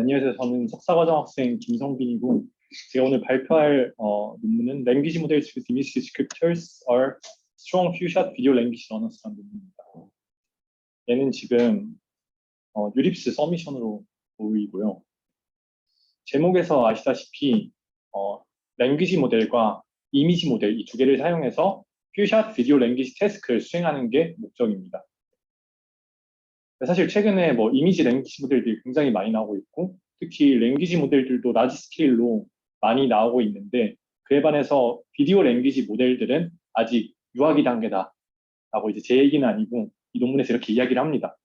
안녕하세요. 저는 석사과정 학생 김성빈이고, 제가 오늘 발표할 논문은 Language Models with Image Descriptors are Strong Few-Shot Video Language Learners라는 논문입니다. 얘는 지금 유립스 서미션으로 보이고요. 제목에서 아시다시피 랭귀지 모델과 이미지 모델 이 두 개를 사용해서 Few-Shot Video Language Task를 수행하는 게 목적입니다. 사실 최근에 이미지 랭귀지 모델들이 굉장히 많이 나오고 있고, 특히 랭귀지 모델들도 라지 스케일로 많이 나오고 있는데, 그에 반해서 비디오 랭귀지 모델들은 아직 유아기 단계다라고 이제 제 얘기는 아니고 이 논문에서 이렇게 이야기를 합니다.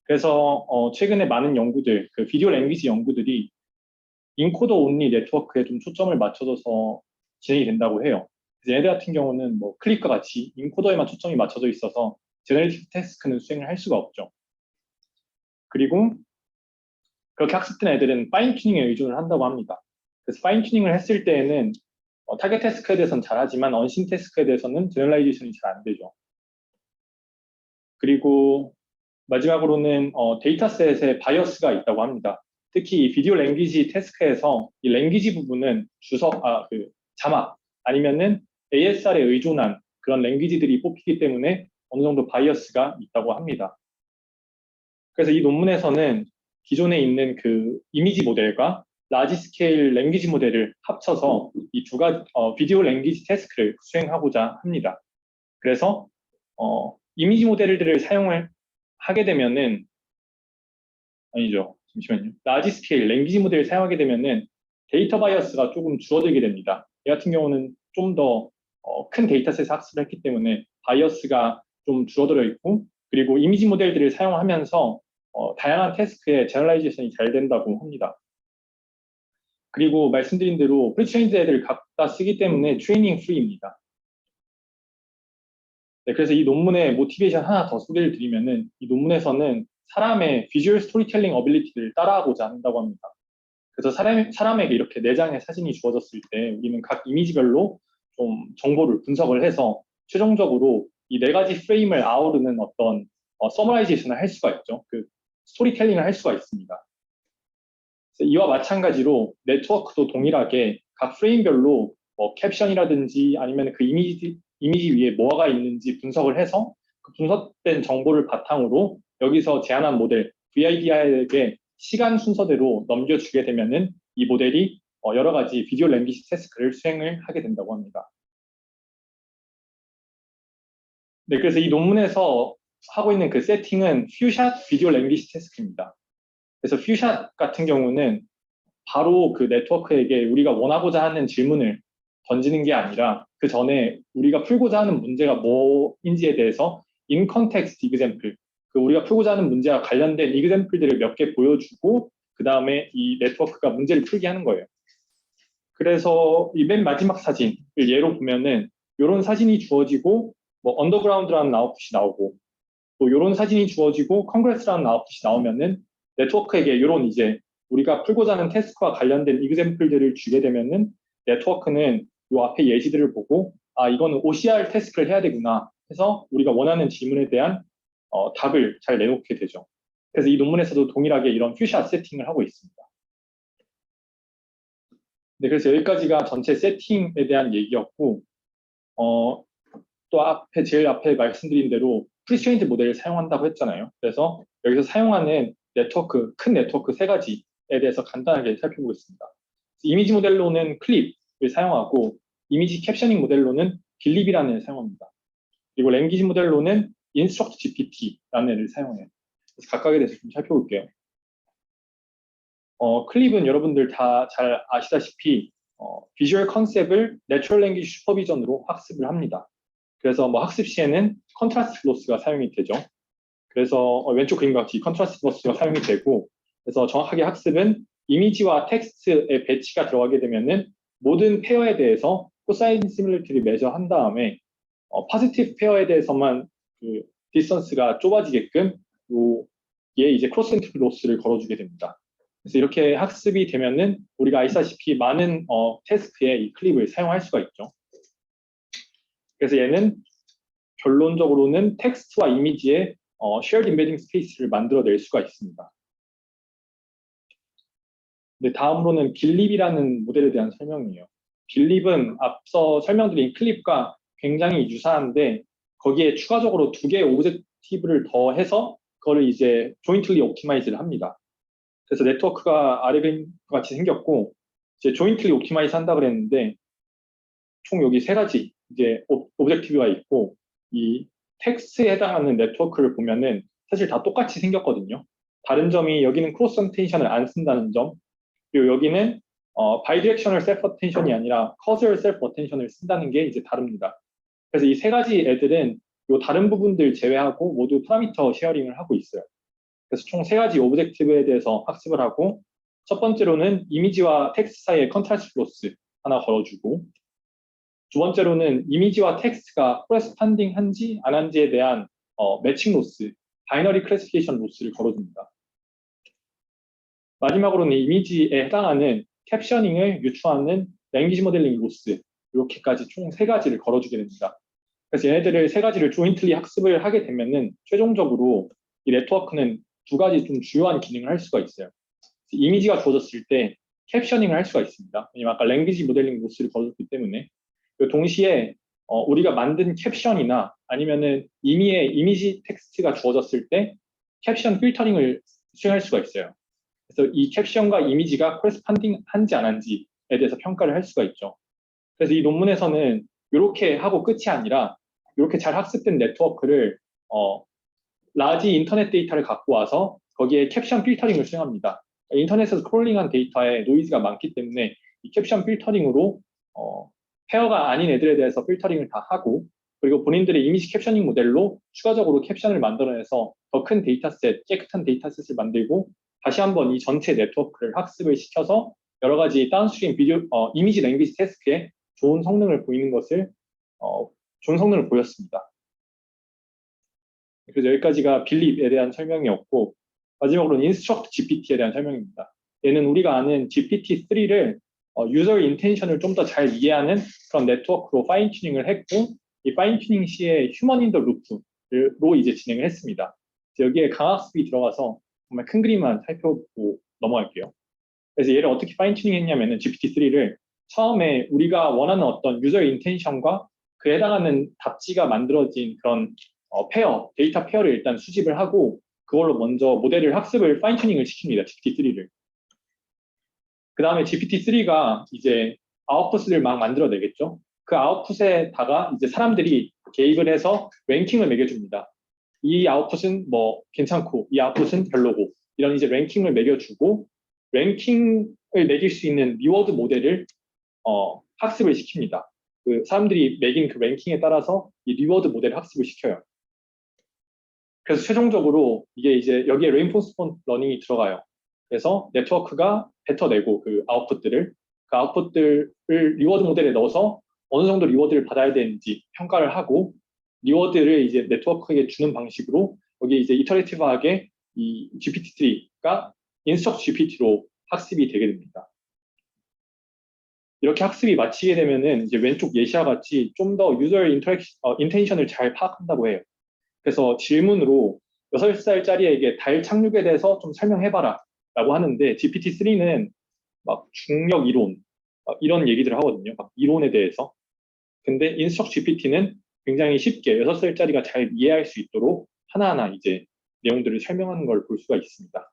그래서 최근에 많은 연구들, 그 비디오 랭귀지 연구들이 인코더 온리 네트워크에 좀 초점을 맞춰져서 진행이 된다고 해요. 그래서 얘들 같은 경우는 클립과 같이 인코더에만 초점이 맞춰져 있어서 제너레이티브 태스크는 수행을 할 수가 없죠. 그리고 그렇게 학습된 애들은 파인 튜닝에 의존을 한다고 합니다. 그래서 파인 튜닝을 했을 때에는 타겟 태스크에 대해서는 잘하지만 언신 태스크에 대해서는 제너럴라이제이션이 잘 안 되죠. 그리고 마지막으로는 데이터셋에 바이어스가 있다고 합니다. 특히 이 비디오 랭귀지 태스크에서 이 랭귀지 부분은 자막 아니면은 ASR에 의존한 그런 랭귀지들이 뽑히기 때문에 어느 정도 바이어스가 있다고 합니다. 그래서 이 논문에서는 기존에 있는 그 이미지 모델과 라지 스케일 랭귀지 모델을 합쳐서 이 두 가지 비디오 랭귀지 태스크를 수행하고자 합니다. 그래서 이미지 모델들을 사용을 하게 되면은 아니죠. 잠시만요. 라지 스케일 랭귀지 모델을 사용하게 되면은 데이터 바이어스가 조금 줄어들게 됩니다. 이 같은 경우는 좀 더 큰 데이터셋에서 학습을 했기 때문에 바이어스가 좀 줄어들어 있고, 그리고 이미지 모델들을 사용하면서 다양한 태스크에 제너럴라이제이션이 잘 된다고 합니다. 그리고 말씀드린 대로 프리트레인드 애들 각다 쓰기 때문에 트레이닝 프리입니다. 네, 그래서 이 논문의 모티베이션 하나 더 소개를 드리면은 이 논문에서는 사람의 비주얼 스토리텔링 어빌리티를 따라하고자 한다고 합니다. 그래서 사람에게 이렇게 4장의 사진이 주어졌을 때 우리는 각 이미지별로 좀 정보를 분석을 해서 최종적으로 이 4가지 프레임을 아우르는 어떤 서머라이제이션을 할 수가 있죠. 그 스토리텔링을 할 수가 있습니다. 이와 마찬가지로 네트워크도 동일하게 각 프레임별로 캡션이라든지 아니면 그 이미지 위에 뭐가 있는지 분석을 해서 그 분석된 정보를 바탕으로 여기서 제안한 모델 VIDI에게 시간 순서대로 넘겨주게 되면은 이 모델이 여러 가지 비디오 랭귀지 태스크를 수행을 하게 된다고 합니다. 네, 그래서 이 논문에서 하고 있는 그 세팅은 퓨샷 비디오 랭귀지 태스크입니다. 그래서 퓨샷 같은 경우는 바로 그 네트워크에게 우리가 원하고자 하는 질문을 던지는 게 아니라 그 전에 우리가 풀고자 하는 문제가 뭐인지에 대해서 in context example, 그 우리가 풀고자 하는 문제와 관련된 example들을 몇 개 보여주고 그 다음에 이 네트워크가 문제를 풀게 하는 거예요. 그래서 이 맨 마지막 사진을 예로 보면은 이런 사진이 주어지고 언더그라운드라는 아웃풋이 나오고 또 이런 사진이 주어지고 컨그레스라는 아웃풋이 나오면은 네트워크에게 이런 이제 우리가 풀고자 하는 태스크와 관련된 이그샘플들을 주게 되면은 네트워크는 이 앞에 예시들을 보고 이거는 OCR 태스크를 해야 되구나 해서 우리가 원하는 질문에 대한 답을 잘 내놓게 되죠. 그래서 이 논문에서도 동일하게 이런 퓨샷 세팅을 하고 있습니다. 네, 그래서 여기까지가 전체 세팅에 대한 얘기였고 또 제일 앞에 말씀드린 대로 프리트레인드 모델을 사용한다고 했잖아요. 그래서 여기서 사용하는 네트워크, 큰 네트워크 3가지에 대해서 간단하게 살펴보겠습니다. 이미지 모델로는 클립을 사용하고 이미지 캡셔닝 모델로는 빌립이라는 애를 사용합니다. 그리고 랭귀지 모델로는 인스트럭트 GPT라는 애를 사용해요. 그래서 각각에 대해서 좀 살펴볼게요. 클립은 여러분들 다 잘 아시다시피 비주얼 컨셉을 내추럴 랭귀지 슈퍼비전으로 학습을 합니다. 그래서 학습 시에는 컨트라스트 로스가 사용이 되죠. 그래서 왼쪽 그림과 같이 컨트라스트 로스가 사용이 되고, 그래서 정확하게 학습은 이미지와 텍스트의 배치가 들어가게 되면은 모든 페어에 대해서 코사인 시뮬리티를 매저한 다음에 파지티브 페어에 대해서만 그 디스턴스가 좁아지게끔 얘 이제 크로스 엔트리 로스를 걸어주게 됩니다. 그래서 이렇게 학습이 되면은 우리가 아시다시피 많은 태스크에 이 클립을 사용할 수가 있죠. 그래서 얘는 결론적으로는 텍스트와 이미지의 shared embedding 스페이스를 만들어낼 수가 있습니다. 네, 다음으로는 빌립이라는 모델에 대한 설명이에요. 빌립은 앞서 설명드린 클립과 굉장히 유사한데 거기에 추가적으로 두 개의 오브젝티브를 더해서 그거를 이제 조인틀리 옵티마이즈를 합니다. 그래서 네트워크가 아래 그림 같이 생겼고 이제 조인틀리 옵티마이즈 한다 그랬는데 총 여기 세 가지 이제 오브젝티브가 있고 이 텍스트에 해당하는 네트워크를 보면은 사실 다 똑같이 생겼거든요. 다른 점이 여기는 크로스 어텐션을 안 쓴다는 점, 그리고 여기는 바이디렉셔널 셀프 어텐션이 아니라 커저럴 셀프 어텐션을 쓴다는 게 이제 다릅니다. 그래서 이 세 가지 애들은 요 다른 부분들 제외하고 모두 파라미터 쉐어링을 하고 있어요. 그래서 총 세 가지 오브젝티브에 대해서 학습을 하고 첫 번째로는 이미지와 텍스트 사이의 컨트라스트 로스 하나 걸어주고 두 번째로는 이미지와 텍스트가 코레스판딩 한지 안 한지에 대한 매칭 로스, 바이너리 클래시피케이션 로스를 걸어줍니다. 마지막으로는 이미지에 해당하는 캡셔닝을 유추하는 랭귀지 모델링 로스 이렇게까지 총 세 가지를 걸어주게 됩니다. 그래서 얘네들을 세 가지를 조인틀리 학습을 하게 되면은 최종적으로 이 네트워크는 두 가지 좀 주요한 기능을 할 수가 있어요. 이미지가 주어졌을 때 캡셔닝을 할 수가 있습니다. 왜냐면 아까 랭귀지 모델링 로스를 걸어줬기 때문에 동시에 우리가 만든 캡션이나 아니면은 이미의 이미지 텍스트가 주어졌을 때 캡션 필터링을 수행할 수가 있어요. 그래서 이 캡션과 이미지가 코레스판딩 한지 안 한지에 대해서 평가를 할 수가 있죠. 그래서 이 논문에서는 이렇게 하고 끝이 아니라 이렇게 잘 학습된 네트워크를 라지 인터넷 데이터를 갖고 와서 거기에 캡션 필터링을 수행합니다. 인터넷에서 크롤링한 데이터에 노이즈가 많기 때문에 이 캡션 필터링으로 페어가 아닌 애들에 대해서 필터링을 다 하고 그리고 본인들의 이미지 캡셔닝 모델로 추가적으로 캡션을 만들어내서 더 큰 데이터셋, 깨끗한 데이터셋을 만들고 다시 한번 이 전체 네트워크를 학습을 시켜서 여러 가지 다운스트림 비디오, 이미지 랭귀지 태스크에 좋은 성능을 보였습니다. 그래서 여기까지가 빌립에 대한 설명이었고 마지막으로는 인스트럭트 GPT에 대한 설명입니다. 얘는 우리가 아는 GPT-3를 유저 인텐션을 좀 더 잘 이해하는 그런 네트워크로 파인 튜닝을 했고 이 파인 튜닝 시에 휴먼 인 더 루프로 이제 진행을 했습니다. 여기에 강학습이 들어가서 정말 큰 그림만 살펴보고 넘어갈게요. 그래서 얘를 어떻게 파인 튜닝 했냐면은 GPT-3를 처음에 우리가 원하는 어떤 유저 인텐션과 그에 해당하는 답지가 만들어진 그런 데이터 페어를 일단 수집을 하고 그걸로 먼저 모델을 학습을 파인 튜닝을 시킵니다. GPT-3를. 그 다음에 GPT-3가 이제 아웃풋을 막 만들어내겠죠. 그 아웃풋에다가 이제 사람들이 개입을 해서 랭킹을 매겨줍니다. 이 아웃풋은 뭐 괜찮고 이 아웃풋은 별로고 이런 이제 랭킹을 매겨주고 랭킹을 매길 수 있는 리워드 모델을 학습을 시킵니다. 그 사람들이 매긴 그 랭킹에 따라서 이 리워드 모델을 학습을 시켜요. 그래서 최종적으로 이게 이제 여기에 레인포스먼트 러닝이 들어가요. 그래서 네트워크가 뱉어내고 그 아웃풋들을 리워드 모델에 넣어서 어느 정도 리워드를 받아야 되는지 평가를 하고 리워드를 이제 네트워크에게 주는 방식으로 여기 이제 이터레이티브하게 이 GPT-3가 인스트럭트 GPT로 학습이 되게 됩니다. 이렇게 학습이 마치게 되면은 이제 왼쪽 예시와 같이 좀 더 유저 인텐션을 잘 파악한다고 해요. 그래서 질문으로 6살짜리에게 달 착륙에 대해서 좀 설명해봐라 라고 하는데 GPT-3는 막 중력 이론 이런 얘기들을 하거든요. 막 이론에 대해서. 근데 인스트럭트 GPT는 굉장히 쉽게 6살짜리가 잘 이해할 수 있도록 하나하나 이제 내용들을 설명하는 걸 볼 수가 있습니다.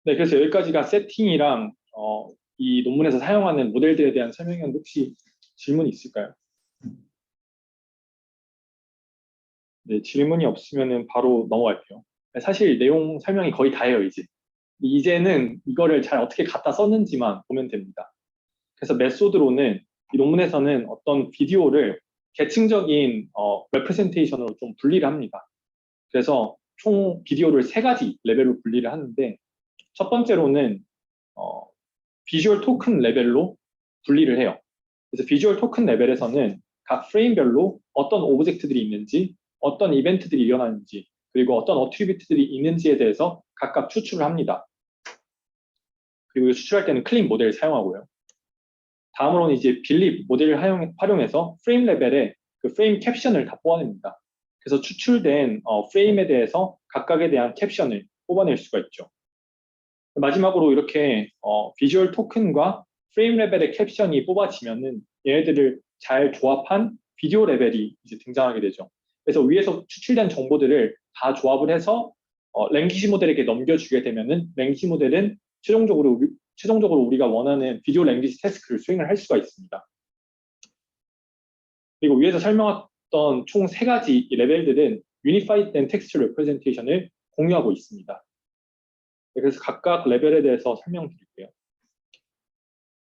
네, 그래서 여기까지가 세팅이랑 이 논문에서 사용하는 모델들에 대한 설명이었는데 혹시 질문이 있을까요? 네, 질문이 없으면 바로 넘어갈게요. 사실 내용 설명이 거의 다예요, 이제. 이제는 이거를 잘 어떻게 갖다 썼는지만 보면 됩니다. 그래서 메소드로는 이 논문에서는 어떤 비디오를 계층적인 레프레젠테이션으로 좀 분리를 합니다. 그래서 총 비디오를 세 가지 레벨로 분리를 하는데 첫 번째로는 비주얼 토큰 레벨로 분리를 해요. 그래서 비주얼 토큰 레벨에서는 각 프레임별로 어떤 오브젝트들이 있는지, 어떤 이벤트들이 일어나는지, 그리고 어떤 어트리뷰트들이 있는지에 대해서 각각 추출을 합니다. 그리고 추출할 때는 클린 모델을 사용하고요. 다음으로는 이제 빌립 모델을 활용해서 프레임 레벨에 그 프레임 캡션을 다 뽑아냅니다. 그래서 추출된 프레임에 대해서 각각에 대한 캡션을 뽑아낼 수가 있죠. 마지막으로 이렇게 비주얼 토큰과 프레임 레벨의 캡션이 뽑아지면은 얘네들을 잘 조합한 비디오 레벨이 이제 등장하게 되죠. 그래서 위에서 추출된 정보들을 다 조합을 해서 랭귀지 모델에게 넘겨주게 되면은 랭귀지 모델은 최종적으로 우리가 원하는 비디오 랭귀지 태스크를 수행을 할 수가 있습니다. 그리고 위에서 설명했던 총 3가지 레벨들은 유니파이드 된 텍스트 레프레젠테이션을 공유하고 있습니다. 그래서 각각 레벨에 대해서 설명드릴게요.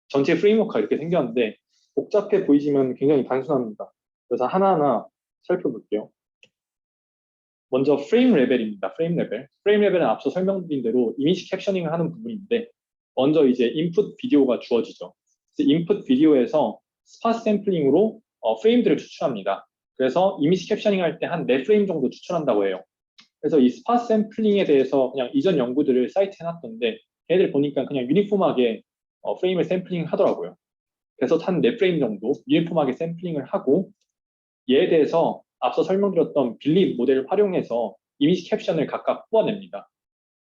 전체 프레임워크가 이렇게 생겼는데 복잡해 보이지만 굉장히 단순합니다. 그래서 하나하나 살펴볼게요. 먼저 프레임 레벨입니다. 프레임 레벨. 프레임 레벨은 앞서 설명드린 대로 이미지 캡셔닝을 하는 부분인데 먼저 이제 인풋 비디오가 주어지죠. 그래서 인풋 비디오에서 스팟 샘플링으로 프레임들을 추출합니다. 그래서 이미지 캡셔닝 할 때 한 4프레임 정도 추출한다고 해요. 그래서 이 스팟 샘플링에 대해서 그냥 이전 연구들을 사이트에 놨던데 걔들 보니까 그냥 유니폼하게 프레임을 샘플링 하더라고요. 그래서 한 4프레임 정도 유니폼하게 샘플링을 하고 얘에 대해서 앞서 설명드렸던 빌립 모델을 활용해서 이미지 캡션을 각각 뽑아냅니다.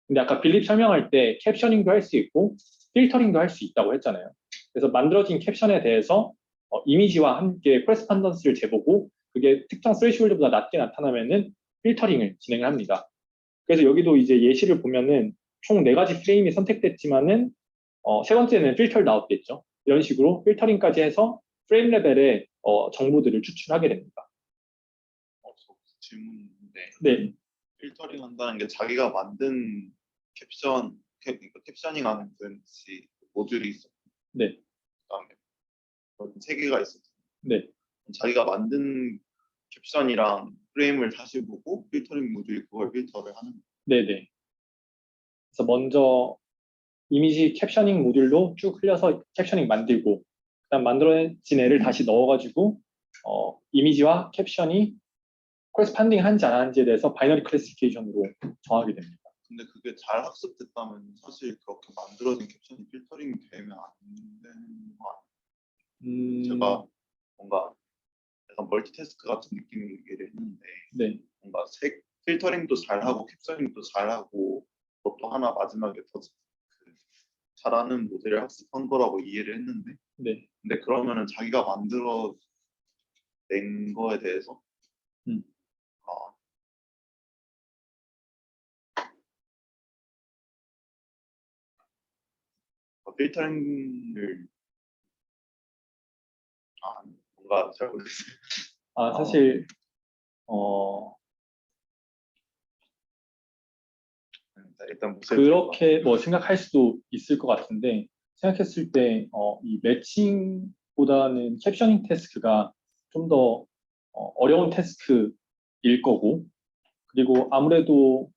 근데 아까 빌립 설명할 때 캡셔닝도 할 수 있고 필터링도 할 수 있다고 했잖아요. 그래서 만들어진 캡션에 대해서 이미지와 함께 코레스판던스를 재보고 그게 특정 스레시홀드보다 낮게 나타나면은 필터링을 진행을 합니다. 그래서 여기도 이제 예시를 보면은 총 4가지 프레임이 선택됐지만은 세 번째는 필터를 나왔겠죠. 이런 식으로 필터링까지 해서 프레임 레벨의 정보들을 추출하게 됩니다. 저 질문인데 네, 필터링 한다는 게 자기가 만든 캡셔닝 하는 그 모듈이 있었고 네, 그다음에 3개가 있었고 네, 자기가 만든 캡션이랑 프레임을 다시 보고 필터링 모듈이 그걸 필터를 하는 거예요. 네, 네. 그래서 먼저 이미지 캡셔닝 모듈로 쭉 흘려서 캡셔닝 만들고 그다음 만들어진 애를 다시 넣어가지고 이미지와 캡션이 코레스판딩 한지 안 하는지에 대해서 바이너리 클래시피케이션으로 정하게 됩니다. 근데 그게 잘 학습됐다면 사실 그렇게 만들어진 캡션이 필터링 되면 안 되는 거 아니에요? 제가 뭔가 약간 멀티태스크 같은 느낌으로 얘기를 했는데 네, 뭔가 필터링도 잘하고 캡셔닝도 잘하고 그것도 하나 마지막에 더 잘하는 모델을 학습한 거라고 이해를 했는데 네, 근데 그러면은 자기가 만들어낸 거에 대해서 아, 필터링을 뭔가 잘 모르겠어요. 사실 일단 그렇게 뭐 생각할 수도 있을 것 같은데 생각했을 때 이 매칭보다는 캡셔닝 태스크가 좀 더 어려운 태스크일 거고 그리고 아무래도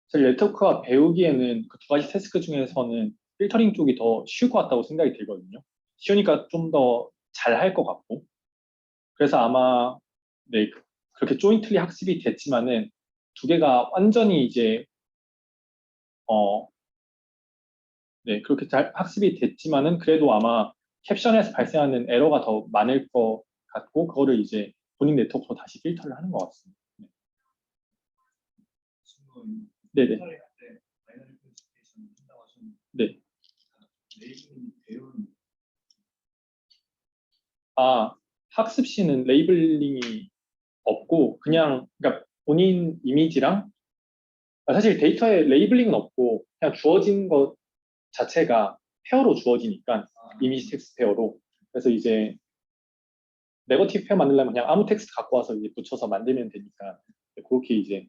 사실 네트워크와 배우기에는 그 2가지 태스크 중에서는 필터링 쪽이 더 쉬울 것 같다고 생각이 들거든요. 쉬우니까 좀 더 잘 할 것 같고 그래서 아마 네 그렇게 조인틀리 학습이 됐지만은 2개가 완전히 이제 네, 그렇게 잘 학습이 됐지만은 그래도 아마 캡션에서 발생하는 에러가 더 많을 것 같고 그거를 이제 본인 네트워크로 다시 필터를 하는 것 같습니다. 네, 네, 네. 학습 시는 레이블링이 없고 그냥 그러니까 본인 이미지랑 사실 데이터에 레이블링은 없고 그냥 주어진 것 자체가 페어로 주어지니까 이미지 텍스트 페어로 그래서 이제 네거티브 페어 만들려면 그냥 아무 텍스트 갖고 와서 이제 붙여서 만들면 되니까 그렇게 이제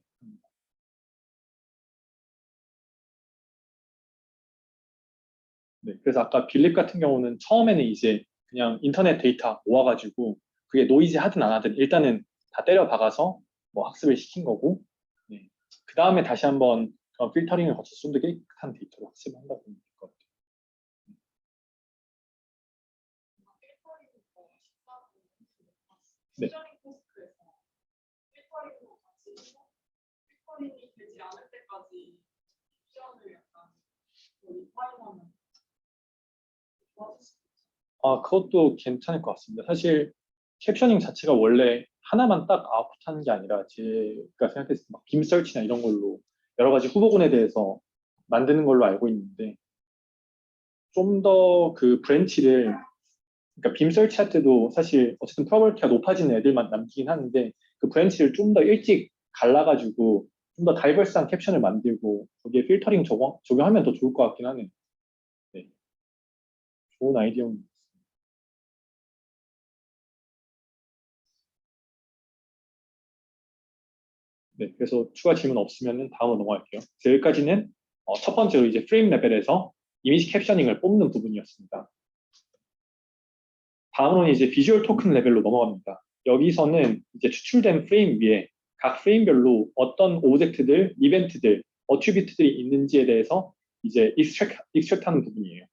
네, 그래서 아까 빌립 같은 경우는 처음에는 이제 그냥 인터넷 데이터 모아가지고 그게 노이즈 하든 안 하든 일단은 다 때려 박아서 뭐 학습을 시킨 거고 네. 그 다음에 다시 한번 필터링을 거쳐서 좀 더 깨끗한 데이터로 학습을 한다고 보면 될 것 같아요. 네. 그것도 괜찮을 것 같습니다. 사실 캡셔닝 자체가 원래 하나만 딱 아웃풋하는 게 아니라 제가 생각했을 때 빔 설치나 이런 걸로 여러 가지 후보군에 대해서 만드는 걸로 알고 있는데 좀 더 그 브랜치를 그러니까 빔 설치할 때도 사실 어쨌든 프로버티가 높아지는 애들만 남기긴 하는데 그 브랜치를 좀 더 일찍 갈라가지고 좀 더 다이버스한 캡션을 만들고 거기에 필터링 적용하면 더 좋을 것 같긴 하네요. 네. 좋은 아이디어입니다. 네, 그래서 추가 질문 없으면 다음으로 넘어갈게요. 여기까지는 첫 번째로 이제 프레임 레벨에서 이미지 캡셔닝을 뽑는 부분이었습니다. 다음으로는 이제 비주얼 토큰 레벨로 넘어갑니다. 여기서는 이제 추출된 프레임 위에 각 프레임별로 어떤 오브젝트들, 이벤트들, 어트리뷰트들이 있는지에 대해서 이제 익스트랙트하는 부분이에요.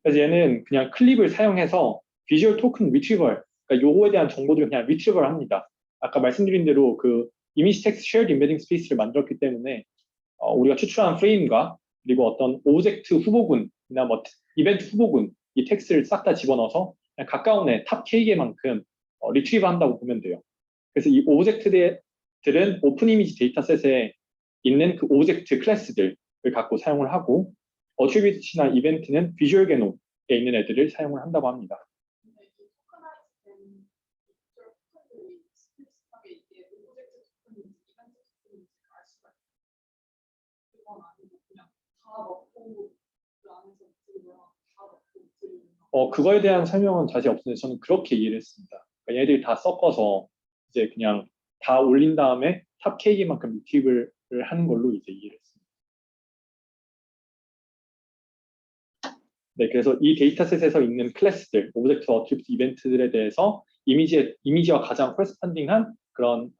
그래서 얘는 그냥 클립을 사용해서 비주얼 토큰 리트리벌, 그러니까 요거에 대한 정보들을 그냥 리트리벌 합니다. 아까 말씀드린 대로 그 이미지 텍스트 쉐어드 임베딩 스페이스를 만들었기 때문에 우리가 추출한 프레임과 그리고 어떤 오브젝트 후보군이나 뭐 이벤트 후보군 이 텍스트를 싹 다 집어넣어서 그냥 가까운 애 탑 K개만큼 리트리브 한다고 보면 돼요. 그래서 이 오브젝트들은 오픈 이미지 데이터셋에 있는 그 오브젝트 클래스들을 갖고 사용을 하고 어트리뷰트나 이벤트는 비주얼 개념에 있는 애들을 사용을 한다고 합니다. 그거에 대한 설명은 자세히 없는데 저는 그렇게 이해를 했습니다. 그러니까 얘들이 다 섞어서 이제 그냥 다 올린 다음에 탑 K만큼 리트리브를 하는 걸로 이제 이해를 했습니다. 네, 그래서 이 데이터셋에서 있는 클래스들, 오브젝트, 어트리뷰트, 이벤트들에 대해서 이미지와 가장 코레스펀딩한 그런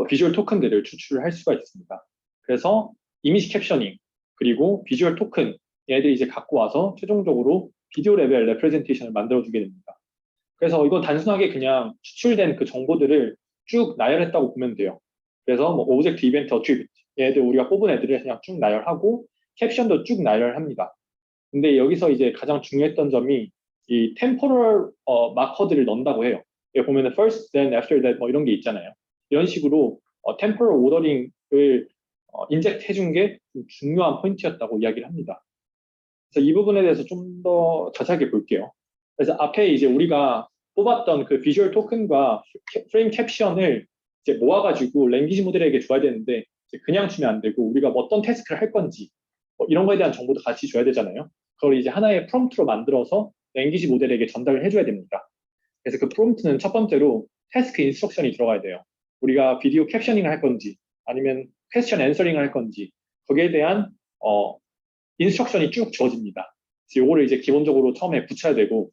비주얼 토큰들을 추출할 수가 있습니다. 그래서 이미지 캡셔닝 그리고 비주얼 토큰 얘들이 이제 갖고 와서 최종적으로 비디오 레벨 레프레젠테이션을 만들어주게 됩니다. 그래서 이건 단순하게 그냥 추출된 그 정보들을 쭉 나열했다고 보면 돼요. 그래서 뭐 오브젝트, 이벤트, 어트리뷰트 얘들 우리가 뽑은 애들을 그냥 쭉 나열하고 캡션도 쭉 나열합니다. 근데 여기서 이제 가장 중요했던 점이 이 템포럴 마커들을 넣는다고 해요. 여기 보면은 first, then, after that 뭐 이런 게 있잖아요. 이런 식으로 템포럴 오더링을 인젝트 해준 게 중요한 포인트였다고 이야기를 합니다. 그래서 이 부분에 대해서 좀 더 자세하게 볼게요. 그래서 앞에 이제 우리가 뽑았던 그 비주얼 토큰과 프레임 캡션을 이제 모아가지고 랭귀지 모델에게 줘야 되는데 그냥 주면 안 되고 우리가 뭐 어떤 태스크를 할 건지 이런 거에 대한 정보도 같이 줘야 되잖아요. 그걸 이제 하나의 프롬프트로 만들어서 랭귀지 모델에게 전달을 해줘야 됩니다. 그래서 그 프롬프트는 첫 번째로 태스크 인스트럭션이 들어가야 돼요. 우리가 비디오 캡셔닝을 할 건지 아니면 퀘스천 앤서링을 할 건지 거기에 대한 인스트럭션이 쭉 주어집니다. 그래서 요거를 이제 기본적으로 처음에 붙여야 되고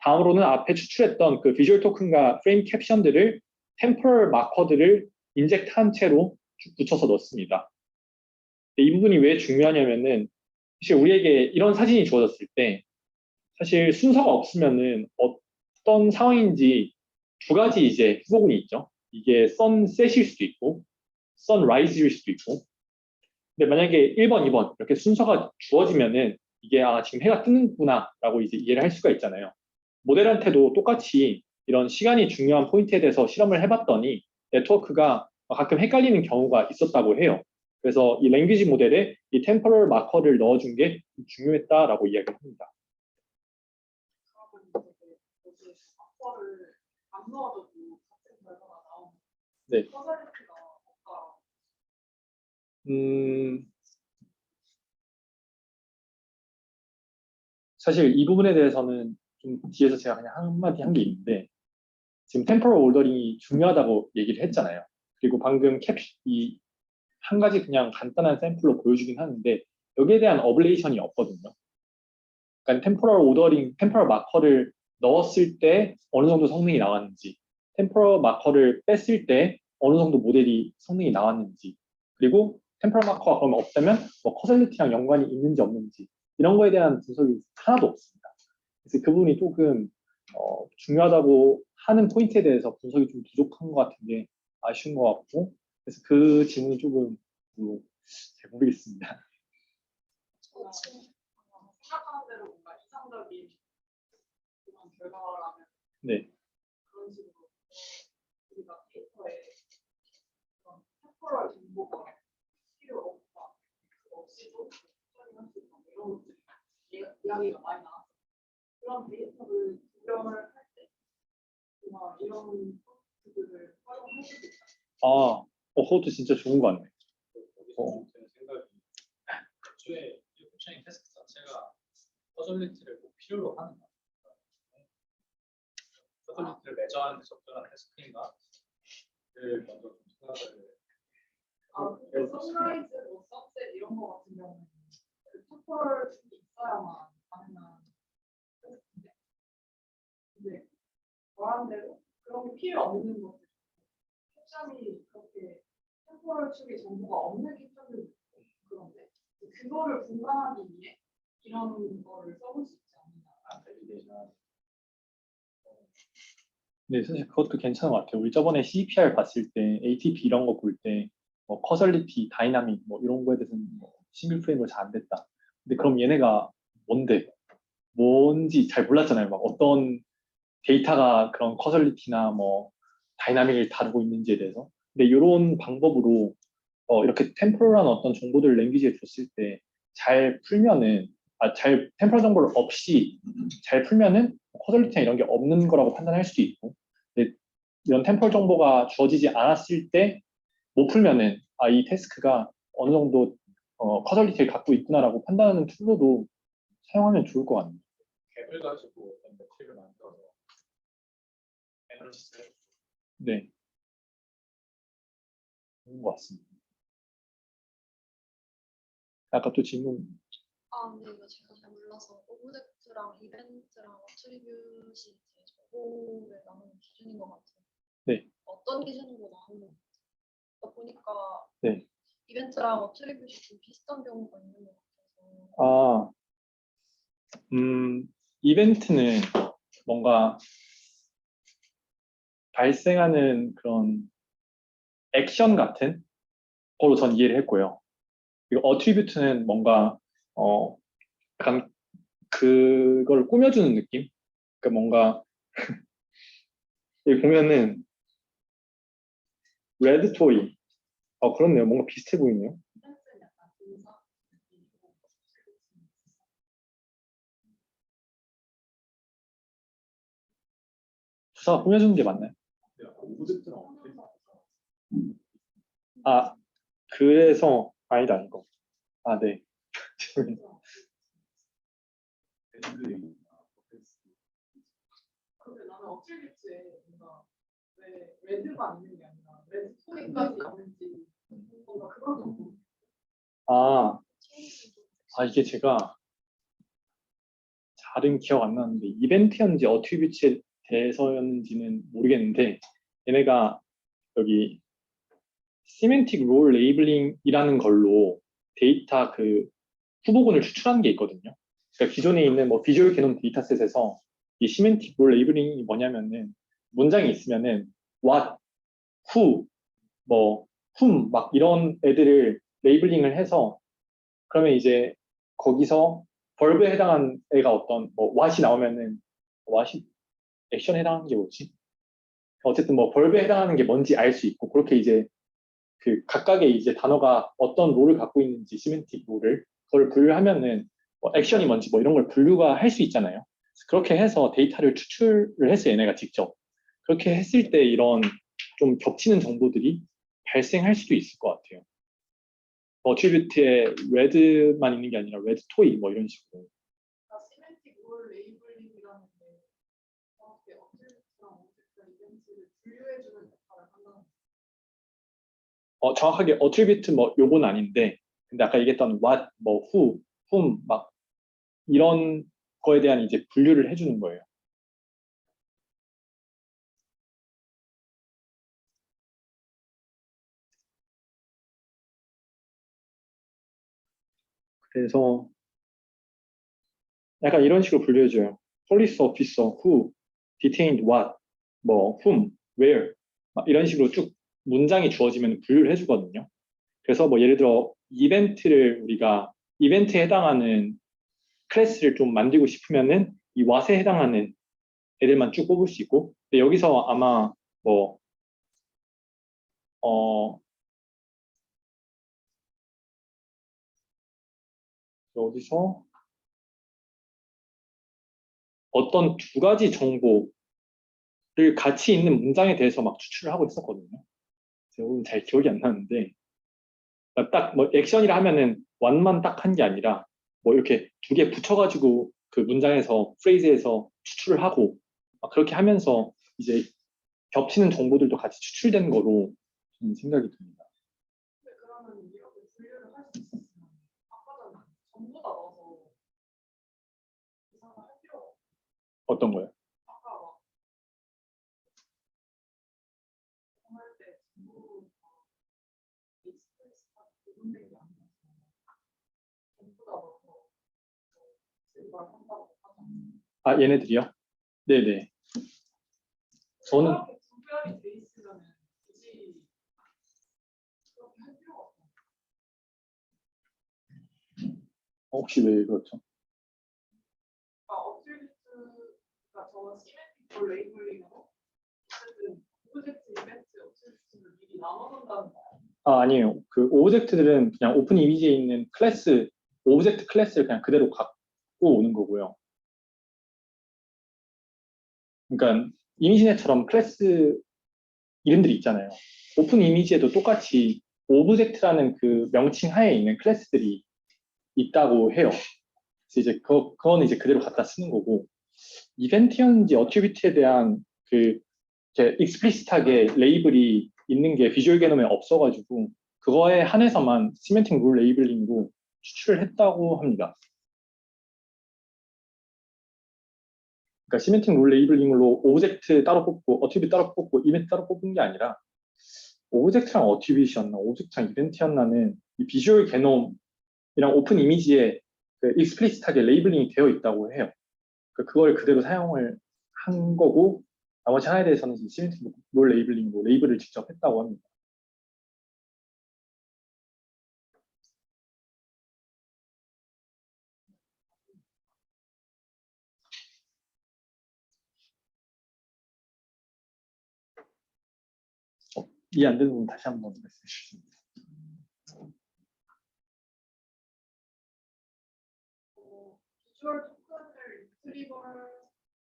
다음으로는 앞에 추출했던 그 비주얼 토큰과 프레임 캡션들을 템포럴 마커들을 인젝트한 채로 쭉 붙여서 넣습니다. 이 부분이 왜 중요하냐면은 사실 우리에게 이런 사진이 주어졌을 때 사실 순서가 없으면은 어떤 상황인지 두 가지 이제 후보군이 있죠. 이게 선셋일 수도 있고 선라이즈일 수도 있고 근데 만약에 1번, 2번 이렇게 순서가 주어지면은 이게 지금 해가 뜨는구나 라고 이제 이해를 할 수가 있잖아요. 모델한테도 똑같이 이런 시간이 중요한 포인트에 대해서 실험을 해봤더니 네트워크가 가끔 헷갈리는 경우가 있었다고 해요. 그래서 이 랭귀지 모델에 이 템포럴 마커를 넣어준 게 중요했다라고 이야기를 합니다. 네. 사실 이 부분에 대해서는 좀 뒤에서 제가 그냥 한마디 한 게 있는데 지금 템포럴 올더링이 중요하다고 얘기를 했잖아요. 그리고 방금 이 한 가지 그냥 간단한 샘플로 보여주긴 하는데 여기에 대한 어블레이션이 없거든요. 그러니까 템포럴 오더링, 템포럴 마커를 넣었을 때 어느 정도 성능이 나왔는지, 템포럴 마커를 뺐을 때 어느 정도 모델이 성능이 나왔는지, 그리고 템포럴 마커가 그러면 없다면 뭐 커셀리티랑 연관이 있는지 없는지 이런 거에 대한 분석이 하나도 없습니다. 그래서 그 부분이 조금 중요하다고 하는 포인트에 대해서 분석이 좀 부족한 것 같은 게 아쉬운 것 같고 그래서 그 질문이 조금 잘 모르겠습니다. 생각하는 대로 뭔가 이상적인 그런 결과라면 네. 그런 식으로 우리가 데이터에 그런 템포럴 정보가 이야기가 많이 나왔어요. 그런 데이터를 구별을 할 때, 이런 것들을 활용할 수도 있다. 그것도 진짜 좋은 거 같네. 여기서 드는 생각이 애초에 이 옵션이 태스크 자체가 퍼즐리티를 꼭 필요로 하는 거야. 퍼즐리티를 매저하는 데 적절한 태스크인가를 먼저 좀 생각을. 근데 선라이즈, 선셋 이런 거 같은 경우는 그 투폴이 있어야만 가능한 테스트인데, 근데 말한 대로 그런 게 필요 없는 것들, 캡션이 그렇게 템포럴 축의 정보가 없는 캡션들도 있고 그런데 그거를 분간하기 위해 이런 거를 써볼 수 있지 않나. 밸리데이션. 네, 사실 그것도 괜찮은 것 같아요. 우리 저번에 CPR 봤을 때 ATP 이런 거 볼 때 뭐 커설리티, 다이나믹 뭐 이런 거에 대해서는 뭐 싱글 프레임으로 잘 안 됐다. 근데 그럼 얘네가 뭔지 잘 몰랐잖아요. 막 어떤 데이터가 그런 커설리티나 뭐 다이나믹을 다루고 있는지에 대해서. 근데 이런 방법으로 이렇게 템포럴한 어떤 정보들을 랭귀지에 줬을 때 잘 풀면은 템포럴 정보를 없이 잘 풀면은 커설리티나 이런 게 없는 거라고 판단할 수도 있고, 근데 이런 템포럴 정보가 주어지지 않았을 때 못 풀면은 이 태스크가 어느 정도 커설리티를 갖고 있구나라고 판단하는 툴로도 사용하면 좋을 것 같네요. 갭을 가지고 어떤 매트릭을 만들어서 에너지를. 네, 좋은 것 같습니다. 아까 또 질문. 근데 이거 제가 잘 몰라서 오브젝트랑 이벤트랑 어트리뷰트이 이제 정보를 나누는 기준인 것 같아요. 네. 어떤 기준으로 나누는 것 같아요? 보니까 네. 이벤트랑 어트리뷰트이 좀 비슷한 경우가 있는 것 같아서. 이벤트는 뭔가 발생하는 그런 액션 같은 거로 전 이해를 했고요. 그리고 어트리뷰트는 뭔가 약간 그걸 꾸며주는 느낌? 그러니까 뭔가 여기 보면은 레드 토이. 그렇네요. 뭔가 비슷해 보이네요. 이벤트는 약간 분사 느낌이고, 주사가 꾸며주는 게 맞나요? 오브젝트랑 어떻게 그래서 아니다 이거. 네. 근데 나는 어트리뷰트에 뭔가 왜 레드가 있는 게 아니라 레드 토이까지 있는지 뭔가 그걸 좀 궁금해. 이게 제가 잘은 기억 안 나는데 이벤트였는지 어트리뷰트에 대해서였는지는 모르겠는데, 얘네가 여기 시멘틱 롤 레이블링이라는 걸로 데이터 그 후보군을 추출하는 게 있거든요. 그러니까 기존에 있는 뭐 비주얼 개념 데이터셋에서 이 시멘틱 롤 레이블링이 뭐냐면은 문장이 있으면은 what, who, 뭐 whom 막 이런 애들을 레이블링을 해서, 그러면 이제 거기서 벌브에 해당한 애가 어떤 뭐 what이 나오면은 what이 액션에 해당하는 게 뭐지? 어쨌든 뭐 벌브에 해당하는 게 뭔지 알 수 있고, 그렇게 이제 그 각각의 이제 단어가 어떤 롤을 갖고 있는지 시멘틱 롤을 그걸 분류하면은 뭐 액션이 뭔지 뭐 이런 걸 분류가 할 수 있잖아요. 그렇게 해서 데이터를 추출을 했어요, 얘네가 직접. 그렇게 했을 때 이런 좀 겹치는 정보들이 발생할 수도 있을 것 같아요. 어트리뷰트에 레드만 있는 게 아니라 레드 토이 뭐 이런 식으로. 시멘틱 롤 레이블링이라는 게 정확히 어트리뷰트랑 오브젝트랑 이벤트를 분류해주는 역할을 한다는 정확하게 어트리뷰트 뭐 요건 아닌데, 근데 아까 얘기했던 what, 뭐 who, whom 막 이런 거에 대한 이제 분류를 해주는 거예요. 그래서 약간 이런 식으로 분류해줘요. police officer, who, detained what, 뭐 whom, where 막 이런 식으로 쭉 문장이 주어지면 분류를 해주거든요. 그래서 뭐 예를 들어 우리가 이벤트에 해당하는 클래스를 좀 만들고 싶으면은 이 what에 해당하는 애들만 쭉 뽑을 수 있고, 근데 여기서 아마 뭐 여기서 어떤 두 가지 정보를 같이 있는 문장에 대해서 막 추출을 하고 있었거든요. 제가 오늘 잘 기억이 안 나는데 딱 뭐 액션이라 하면은 완만 딱 한 게 아니라 뭐 이렇게 두 개 붙여가지고 그 문장에서 프레이즈에서 추출을 하고 막 그렇게 하면서 이제 겹치는 정보들도 같이 추출된 거로 저는 생각이 듭니다. 근데 그러면 이렇게 분류를 할 수 있으면 아까 전에 전부 다 넣어서 이상을 할 필요가 없어. 어떤 거요? 아까 막 정할 때 전부 다 익스프레스가 구분된 게 아니라서 전부 다 넣어서 이걸 한다고 하잖아. 아, 얘네들이요? 네네. 저는 이렇게 구별이 돼 있으면 굳이 그렇게 할 필요가 없어. 혹시 왜 그렇죠? 그러니까 어트리뷰트가 저 시멘틱 레이블링으로 어쨌든 오브젝트, 이벤트, 어트리뷰트를 미리 나눠놓는다는 거 아니에요? 아, 아니에요. 그 오브젝트들은 그냥 오픈 이미지에 있는 클래스, 오브젝트 클래스를 그냥 그대로 갖고 오는 거고요. 그러니까 이미지넷처럼 클래스 이름들이 있잖아요. 오픈 이미지에도 똑같이 오브젝트라는 그 명칭 하에 있는 클래스들이 있다고 해요. 그래서 이제 그거는 이제 그대로 갖다 쓰는 거고, 이벤트였는지 어트리뷰트에 대한 그 이렇게 익스플리시트하게 레이블이 있는 게 비주얼 개념에 없어가지고 그거에 한해서만 시멘틱 룰 레이블링으로 추출을 했다고 합니다. 그러니까 시멘틱 룰 레이블링으로 오브젝트 따로 뽑고 어트리뷰트 따로 뽑고 이벤트 따로 뽑은 게 아니라 오브젝트랑 어트리뷰트였나 오브젝트랑 이벤트였나는 이 비주얼 개념이랑 오픈 이미지에 그 익스플리시트하게 레이블링이 되어 있다고 해요. 그걸 그대로 사용을 한 거고 나머지 하나에 대해서는 시멘틱 롤 레이블링으로 레이블을 직접 했다고 합니다. 이해 안 되는 부분 다시 한번 말씀해 주시면. 비주얼 토큰을 리트리버를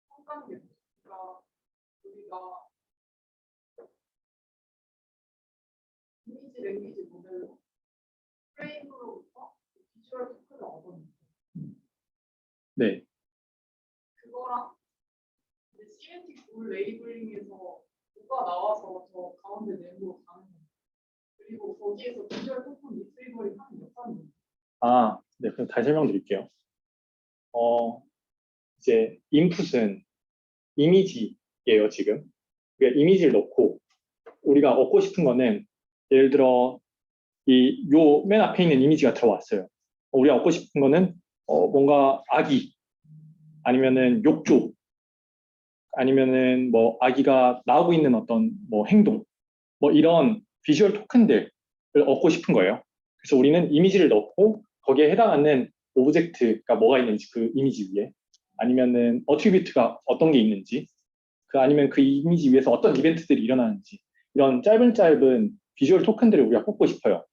한다는 게 뭐니까 우리가 이미지 랭귀지 모델로 프레임으로부터 비주얼 토큰을 얻었는데 네, 그거랑 이제 CNT 룰 레이블링에서 뭐가 나와서 저 가운데 네모로 가는 거예요. 그리고 거기에서 비주얼 토큰 리트리버를 하는 역할이 아, 네, 그럼 다시 설명드릴게요. 이제 인풋은 이미지예요, 지금. 우리가 이미지를 넣고 우리가 얻고 싶은 거는 예를 들어 요 맨 앞에 있는 이미지가 들어왔어요. 우리가 얻고 싶은 거는 뭔가 아기 아니면은 욕조 아니면은 뭐 아기가 나오고 있는 어떤 뭐 행동 뭐 이런 비주얼 토큰들을 얻고 싶은 거예요. 그래서 우리는 이미지를 넣고 거기에 해당하는 오브젝트가 뭐가 있는지 그 이미지 위에 아니면은 어트리뷰트가 어떤 게 있는지 그 아니면 그 이미지 위에서 어떤 이벤트들이 일어나는지 이런 짧은 비주얼 토큰들을 우리가 뽑고 싶어요.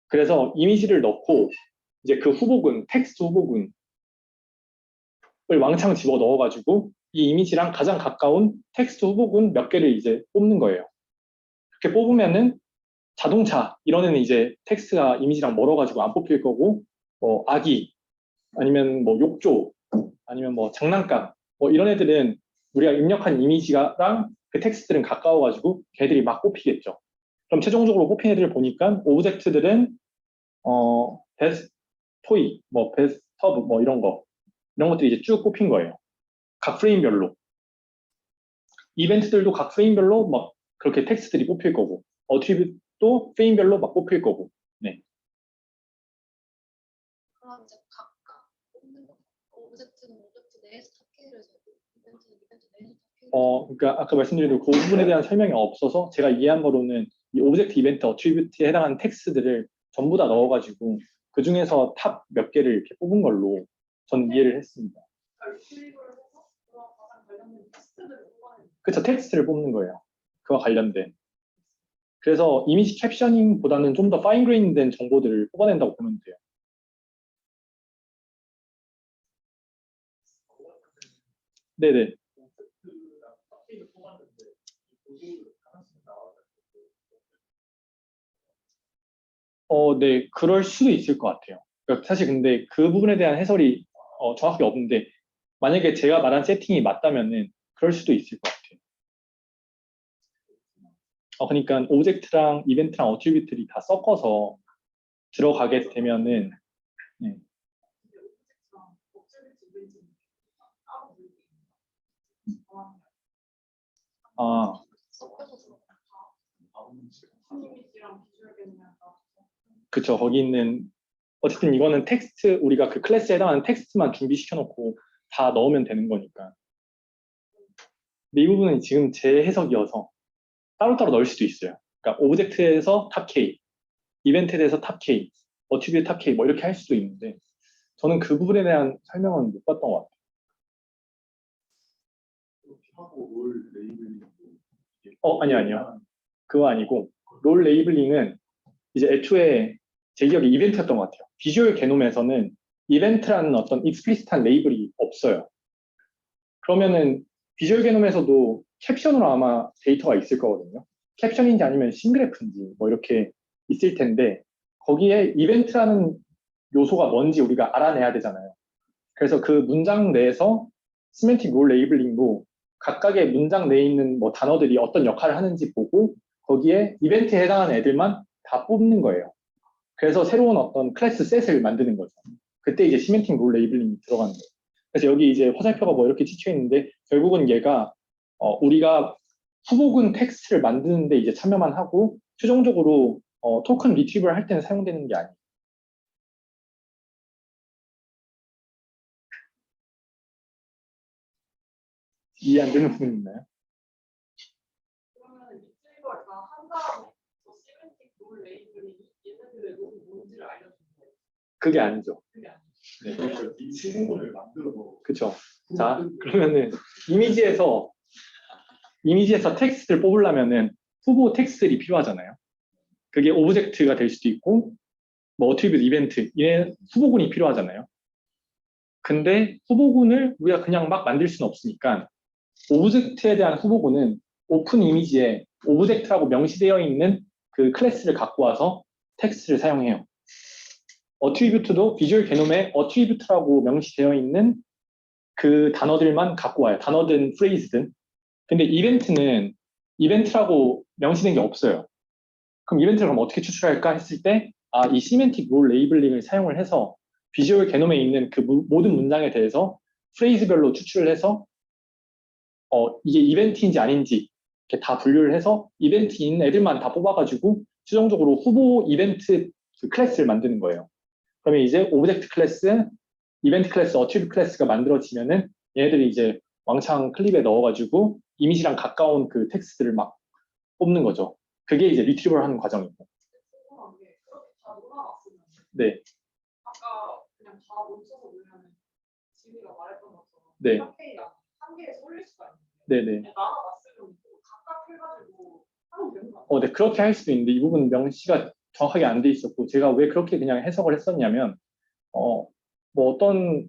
그래서 이미지를 넣고 이제 그 후보군 텍스트 후보군을 왕창 집어 넣어가지고 이 이미지랑 가장 가까운 텍스트 후보군 몇 개를 이제 뽑는 거예요. 그렇게 뽑으면은 자동차 이런 애는 이제 텍스트가 이미지랑 멀어가지고 안 뽑힐 거고 뭐 아기 아니면 뭐 욕조 아니면 뭐 장난감 뭐 이런 애들은 우리가 입력한 이미지랑 그 텍스트들은 가까워가지고 걔들이 막 뽑히겠죠. 그럼 최종적으로 뽑힌 애들을 보니까 오브젝트들은 베스트 토이 뭐 베스트 터브 뭐 이런 것들이 이제 쭉 뽑힌 거예요. 각 프레임별로. 이벤트들도 각 프레임별로 막 그렇게 텍스트들이 뽑힐 거고 어트리뷰트도 프레임별로 막 뽑힐 거고. 네. 그럼 이제 각각 뽑는 거. 오브젝트는 오브젝트 내에서 탑기를 세고 이벤트는 이벤트 내에서 탑기를 그러니까 아까 말씀드린 그 부분에 대한 설명이 없어서 제가 이해한 바로는 이 오브젝트, 이벤트, 어트리뷰트에 해당하는 텍스트들을 전부 다 넣어가지고 그 중에서 탑 몇 개를 이렇게 뽑은 걸로 전 이해를 했습니다. 리트리버를 해서 그런 가장 관련된 텍스트들을 뽑아내는 그쵸, 텍스트를 뽑는 거예요. 그와 관련된. 그래서 이미지 캡셔닝보다는 좀 더 파인그레인된 정보들을 뽑아낸다고 보면 돼요. 네네. 콘셉트랑 탑테이블 뽑았는데 도구 하나씩 나와가지고 네, 그럴 수도 있을 것 같아요. 그러니까 사실 근데 그 부분에 대한 해설이 정확히 없는데 만약에 제가 말한 세팅이 맞다면은 그럴 수도 있을 것 같아요. 그러니까 오브젝트랑 이벤트랑 어트리뷰트들이 다 섞어서 들어가게 되면은 네. 근데 오브젝트랑 업체비트 이벤트는 따로 들고 있는 거. 아, 섞여서 들어가. 이미지랑 비주얼 개념이랑 다 그쵸. 거기 있는 어쨌든 이거는 텍스트 우리가 그 클래스에 해당하는 텍스트만 준비시켜 놓고 다 넣으면 되는 거니까. 근데 이 부분은 지금 제 해석이어서 따로따로 넣을 수도 있어요. 그러니까 오브젝트에서 탑 K, 이벤트에 대해서 탑 K, 어트리뷰트 탑 K 뭐 이렇게 할 수도 있는데 저는 그 부분에 대한 설명은 못 봤던 것 같아요. 이렇게 하고 롤 레이블링 아니요. 그거 아니고 롤 레이블링은 이제 애초에 제 기억에 이벤트였던 것 같아요. 비주얼 게놈에서는 이벤트라는 어떤 익스플리시트한 레이블이 없어요. 그러면은 비주얼 게놈에서도 캡션으로 아마 데이터가 있을 거거든요. 캡션인지 아니면 싱그래프인지 뭐 이렇게 있을 텐데 거기에 이벤트라는 요소가 뭔지 우리가 알아내야 되잖아요. 그래서 그 문장 내에서 시멘틱 롤 레이블링도 각각의 문장 내에 있는 뭐 단어들이 어떤 역할을 하는지 보고 거기에 이벤트에 해당하는 애들만 다 뽑는 거예요. 그래서 새로운 어떤 클래스 셋을 만드는 거죠. 그때 이제 시멘틱 롤 레이블링이 들어가는 거예요. 그래서 여기 이제 화살표가 뭐 이렇게 찍혀 있는데 결국은 얘가 우리가 후보군 텍스트를 만드는데 이제 참여만 하고 최종적으로 토큰 리트리버를 할 때는 사용되는 게 아니에요. 이해 안 되는 부분 있나요? 그러면 리트리버를 다 한 다음에 또 시멘틱 롤 레이블링이 얘네들의 롤이 뭔지를 알려주는 거예요. 그게 아니죠. 그게 아니에요. 네. 이 시공을 만들어 그쵸. 자, 그러면은 이미지에서 텍스트를 뽑으려면은 후보 텍스트들이 필요하잖아요. 그게 오브젝트가 될 수도 있고, 뭐 어트리뷰트 이벤트, 얘 후보군이 필요하잖아요. 근데 후보군을 우리가 그냥 막 만들 수는 없으니까 오브젝트에 대한 후보군은 오픈 이미지에 오브젝트라고 명시되어 있는 그 클래스를 갖고 와서 텍스트를 사용해요. 어트리뷰트도 비주얼 게놈에 어트리뷰트라고 명시되어 있는 그 단어들만 갖고 와요. 단어든 프레이즈든. 근데 이벤트는 이벤트라고 명시된 게 없어요. 그럼 이벤트를 그럼 어떻게 추출할까 했을 때, 이 시멘틱 롤 레이블링을 사용을 해서 비주얼 게놈에 있는 그 모든 문장에 대해서 프레이즈별로 추출을 해서 이게 이벤트인지 아닌지 이렇게 다 분류를 해서 이벤트인 애들만 다 뽑아가지고 최종적으로 후보 이벤트 그 클래스를 만드는 거예요. 그러면 이제 오브젝트 클래스, 이벤트 클래스, 어트리뷰트 클래스가 만들어지면은 얘네들이 이제 왕창 클립에 넣어가지고 이미지랑 가까운 그 텍스트를 막 뽑는 거죠. 그게 이제 리트리버를 하는 과정이고. 궁금한 게 그렇게 다 놀아놨으면 네, 아까 그냥 다 멈춰서 놓으면 지미가 말했던 것처럼 네. 한 개에서 올릴 수가 있는데 네네. 그냥 나눠놨으면 또 각각 해가지고 하면 되는 거 아니에요? 네, 그렇게 할 수도 있는데 이 부분 명시가 정확하게 안 돼 있었고 제가 왜 그렇게 그냥 해석을 했었냐면 뭐 어떤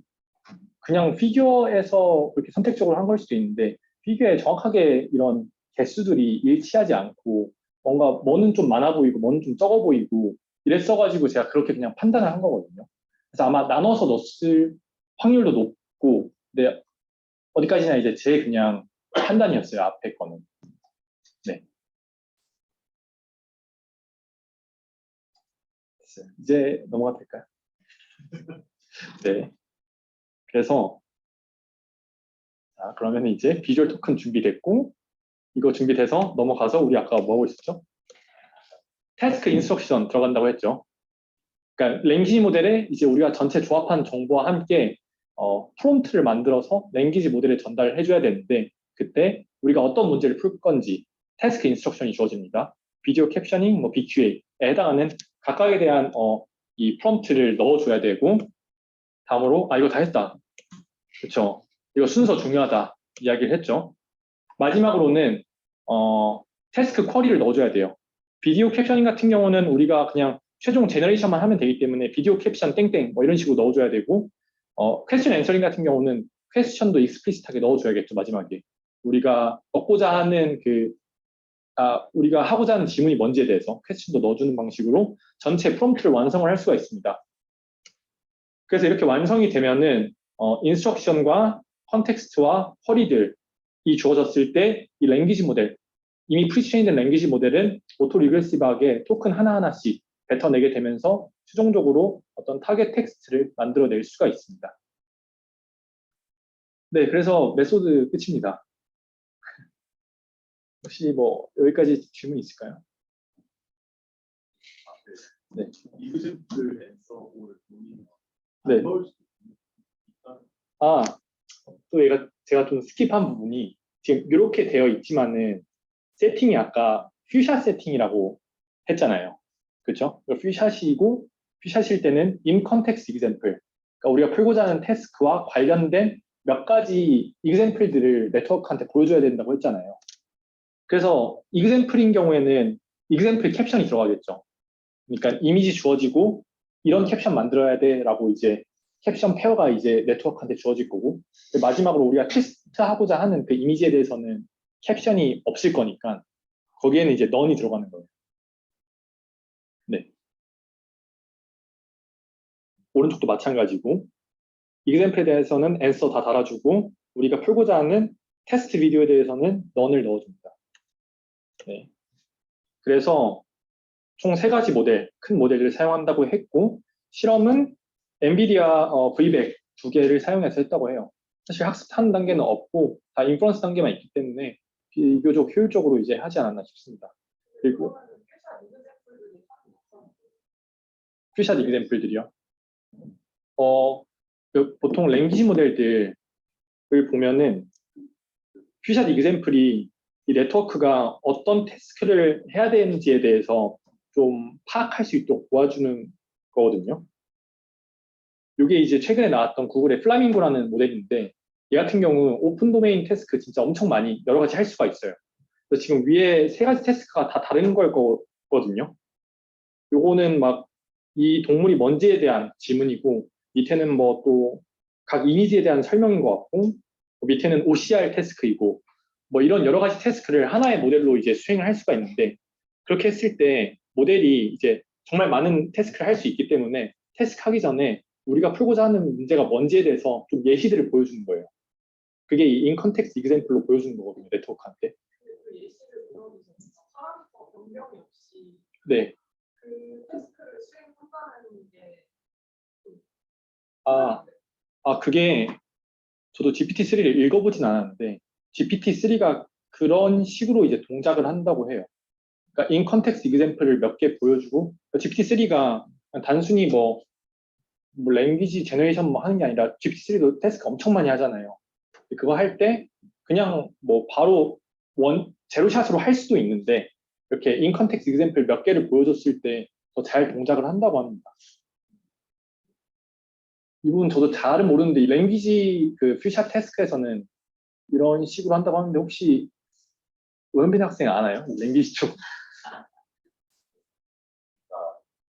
그냥 피규어에서 그렇게 선택적으로 한 걸 수도 있는데 피규어에 정확하게 이런 개수들이 일치하지 않고 뭔가 뭐는 좀 많아 보이고 뭐는 좀 적어 보이고 이랬어가지고 제가 그렇게 그냥 판단을 한 거거든요. 그래서 아마 나눠서 넣었을 확률도 높고 근데 어디까지나 이제 제 그냥 판단이었어요. 앞에 거는. 네. 됐어요. 이제 넘어가도 될까요? 네. 그래서 자, 그러면 이제 비주얼 토큰 준비됐고 이거 준비돼서 넘어가서 우리 아까 뭐 하고 있었죠? 태스크 인스트럭션 들어간다고 했죠. 그러니까 랭귀지 모델에 이제 우리가 전체 조합한 정보와 함께 프롬프트를 만들어서 랭귀지 모델에 전달을 해줘야 되는데 그때 우리가 어떤 문제를 풀 건지 태스크 인스트럭션이 주어집니다. 비디오 캡셔닝, 뭐 BQA에 해당하는 각각에 대한 이 프롬프트를 넣어줘야 되고 다음으로 이거 다 했다. 그렇죠. 이거 순서 중요하다 이야기를 했죠. 마지막으로는 태스크 쿼리를 넣어줘야 돼요. 비디오 캡셔닝 같은 경우는 우리가 그냥 최종 제너레이션만 하면 되기 때문에 비디오 캡션 땡땡 뭐 이런 식으로 넣어줘야 되고 퀘스천 앤서링 같은 경우는 퀘스천도 익스플리시트하게 넣어줘야겠죠. 마지막에 우리가 얻고자 하는 우리가 하고자 하는 질문이 뭔지에 대해서 퀘스천도 넣어주는 방식으로 전체 프롬프트를 완성을 할 수가 있습니다. 그래서 이렇게 완성이 되면은 인스트럭션과 컨텍스트와 쿼리들이 주어졌을 때 이 랭귀지 모델, 이미 프리트레인된 랭귀지 모델은 오토 리그레시브하게 토큰 하나하나씩 뱉어내게 되면서 최종적으로 어떤 타겟 텍스트를 만들어낼 수가 있습니다. 네, 그래서 메소드 끝입니다. 혹시 뭐 여기까지 질문 있을까요? 네. 이그젠플 앤서 올 논의 네. 넣을 수도 또 제가 좀 스킵한 부분이 지금 이렇게 되어 있지만은 세팅이 아까 퓨샷 세팅이라고 했잖아요. 그렇죠? 퓨샷이고 퓨샷일 때는 in context example. 그러니까 우리가 풀고자 하는 태스크와 관련된 몇 가지 example들을 네트워크한테 보여줘야 된다고 했잖아요. 그래서 example인 경우에는 example 캡션이 들어가겠죠. 그러니까 이미지 주어지고 이런 캡션 만들어야 돼라고 이제 캡션 페어가 이제 네트워크한테 주어질 거고 마지막으로 우리가 테스트하고자 하는 그 이미지에 대해서는 캡션이 없을 거니까 거기에는 이제 none이 들어가는 거예요. 네. 오른쪽도 마찬가지고 example에 대해서는 answer 다 달아주고 우리가 풀고자 하는 테스트 비디오에 대해서는 none을 넣어줍니다. 네. 그래서 총 3가지 모델, 큰 모델을 사용한다고 했고 실험은 엔비디아 V백 2개를 사용해서 했다고 해요. 사실 학습하는 단계는 없고 다 인퍼런스 단계만 있기 때문에 비교적 효율적으로 이제 하지 않았나 싶습니다. 그리고 퓨샷 이그젬플들이요. 보통 랭귀지 모델들을 보면은 퓨샷 이그젬플이 이 네트워크가 어떤 태스크를 해야 되는지에 대해서 좀 파악할 수 있도록 도와주는 거거든요. 이게 이제 최근에 나왔던 구글의 플라밍고라는 모델인데 얘 같은 경우 오픈 도메인 태스크 진짜 엄청 많이 여러 가지 할 수가 있어요. 그래서 지금 위에 3가지 태스크가 다 다른 걸 거거든요. 요거는 막 이 동물이 뭔지에 대한 질문이고 밑에는 뭐 또 각 이미지에 대한 설명인 것 같고 밑에는 OCR 태스크이고 뭐 이런 여러 가지 태스크를 하나의 모델로 이제 수행을 할 수가 있는데 그렇게 했을 때 모델이 이제 정말 많은 태스크를 할 수 있기 때문에 태스크 하기 전에 우리가 풀고자 하는 문제가 뭔지에 대해서 좀 예시들을 보여주는 거예요. 그게 이 인컨텍스트 이그젬플로 보여주는 거거든요, 네트워크한테. 그 예시를 들어주셔서 사람부터 변경이 없이 네. 그 테스크를 수행한다는 게 그게 저도 GPT-3를 읽어보진 않았는데 GPT-3가 그런 식으로 이제 동작을 한다고 해요. 그러니까 인컨텍스트 이그젬플을 몇 개 보여주고 GPT-3가 단순히 뭐 랭귀지 제너레이션 뭐 하는 게 아니라 GPT-3도 태스크 엄청 많이 하잖아요. 그거 할 때 그냥 뭐 바로 제로샷으로 할 수도 있는데 이렇게 인컨텍스트 이그젬플 몇 개를 보여줬을 때 더 잘 동작을 한다고 합니다. 이 부분 저도 잘은 모르는데 이 랭귀지 그 퓨샷 태스크에서는 이런 식으로 한다고 하는데 혹시 원빈 학생 아나요? 랭귀지 쪽.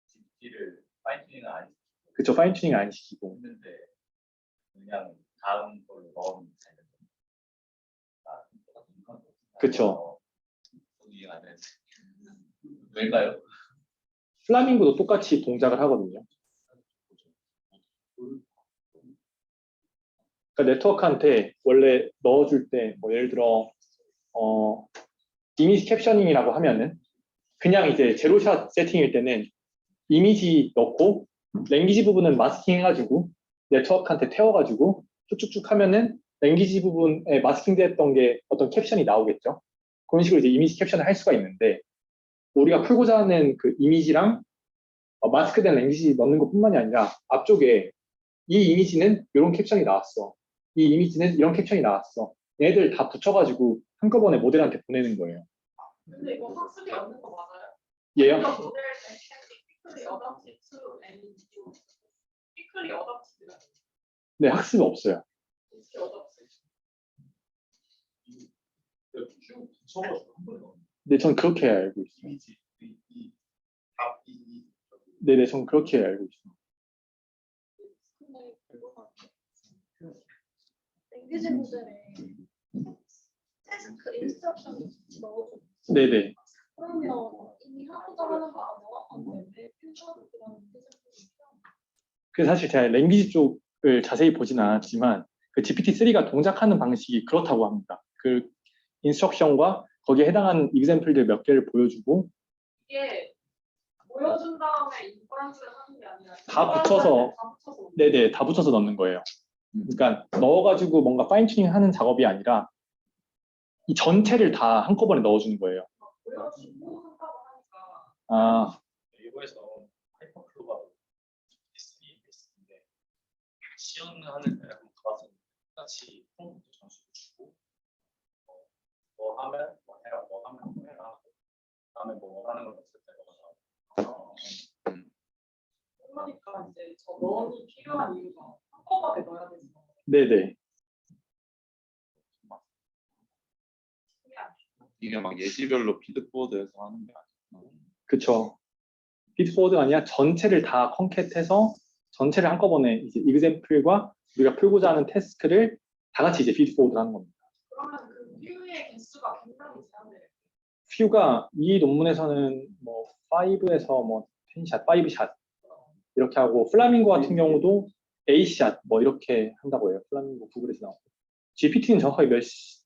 GPT를 파인튜닝을 안 시키고 그쵸, 파인튜닝 안 시키고. 했는데 그냥 다음 걸로 넣으면 되는 거예요. 그쵸. 이해가 안 되는데 왜일까요? 플라밍고도 똑같이 동작을 하거든요. 그러니까 네트워크한테 원래 넣어줄 때 뭐 예를 들어 이미지 캡셔닝이라고 하면은 그냥 이제 제로샷 세팅일 때는 이미지 넣고 랭귀지 부분은 마스킹 해가지고 네트워크한테 태워가지고 쭉쭉쭉 하면은 랭귀지 부분에 마스킹 됐던 게 어떤 캡션이 나오겠죠. 그런 식으로 이제 이미지 캡션을 할 수가 있는데 우리가 풀고자 하는 그 이미지랑 마스크된 랭귀지 넣는 것뿐만이 아니라 앞쪽에 이 이미지는 이런 캡션이 나왔어. 이 이미지는 이런 캡션이 나왔어. 얘들 다 붙여가지고 한꺼번에 모델한테 보내는 거예요. 근데 이거 학습이 없는 거 맞아요? 얘요? 이거 모델 피클리 어답티 투 NG 피클리 어답티 네, 학습이 없어요. 어답티 쭉 붙여가지고 한 번에 넣는 네, 전 그렇게 알고 있어요. 이미지 답이 네네, 전 그렇게 알고 있어요. 랭귀지 모델에 태스크 인스트럭션 넣어줘. 네네. 그러면 이미 하고자 하는 거 안 나왔는데 왜 퓨처라는 태스크 그래서 사실 제가 랭귀지 쪽을 자세히 보지는 않았지만 그 GPT-3가 동작하는 방식이 그렇다고 합니다. 그 인스트럭션과 거기에 해당하는 example들 몇 개를 보여주고 이게 보여준 다음에 인퍼런스를 하는 게 아니라 다 붙여서 다 붙여서 네네 다 붙여서 넣는 거예요. 그러니까 넣어가지고 뭔가 파인 튜닝 하는 작업이 아니라 이 전체를 다 한꺼번에 넣어주는 거예요. 보여주고 한다고 하니까 아, 네이버에서 나온 하이퍼클로바 있는데 시연하는 데 한번 가봤었는데 똑같이 프롬프트 전수를 주고 뭐 하면 뭐 해라, 뭐 하면 뭐 해라, 다음에 뭐 원하는 걸 넣었을 때 뭐가 그러니까 이제 저 런이 필요한 이유가 한꺼번에 넣어야 돼서 네네. 이게 막 예시별로 피드포드에서 하는 게 아니고 그쵸. 피드포워드가 아니라 전체를 다 컨캣해서 전체를 한꺼번에 이제 example과 우리가 풀고자 하는 태스크를 다 같이 이제 피드포워드 하는 겁니다. 그러면 그 뷰의 개수가 굉장히 제한돼요. 퓨가 이 논문에서는 뭐 5에서 뭐 10샷, 5샷 이렇게 하고 플라밍고 같은 경우도 8샷 뭐 이렇게 한다고 해요. 플라밍고 구글에서 나오고 GPT는 정확하게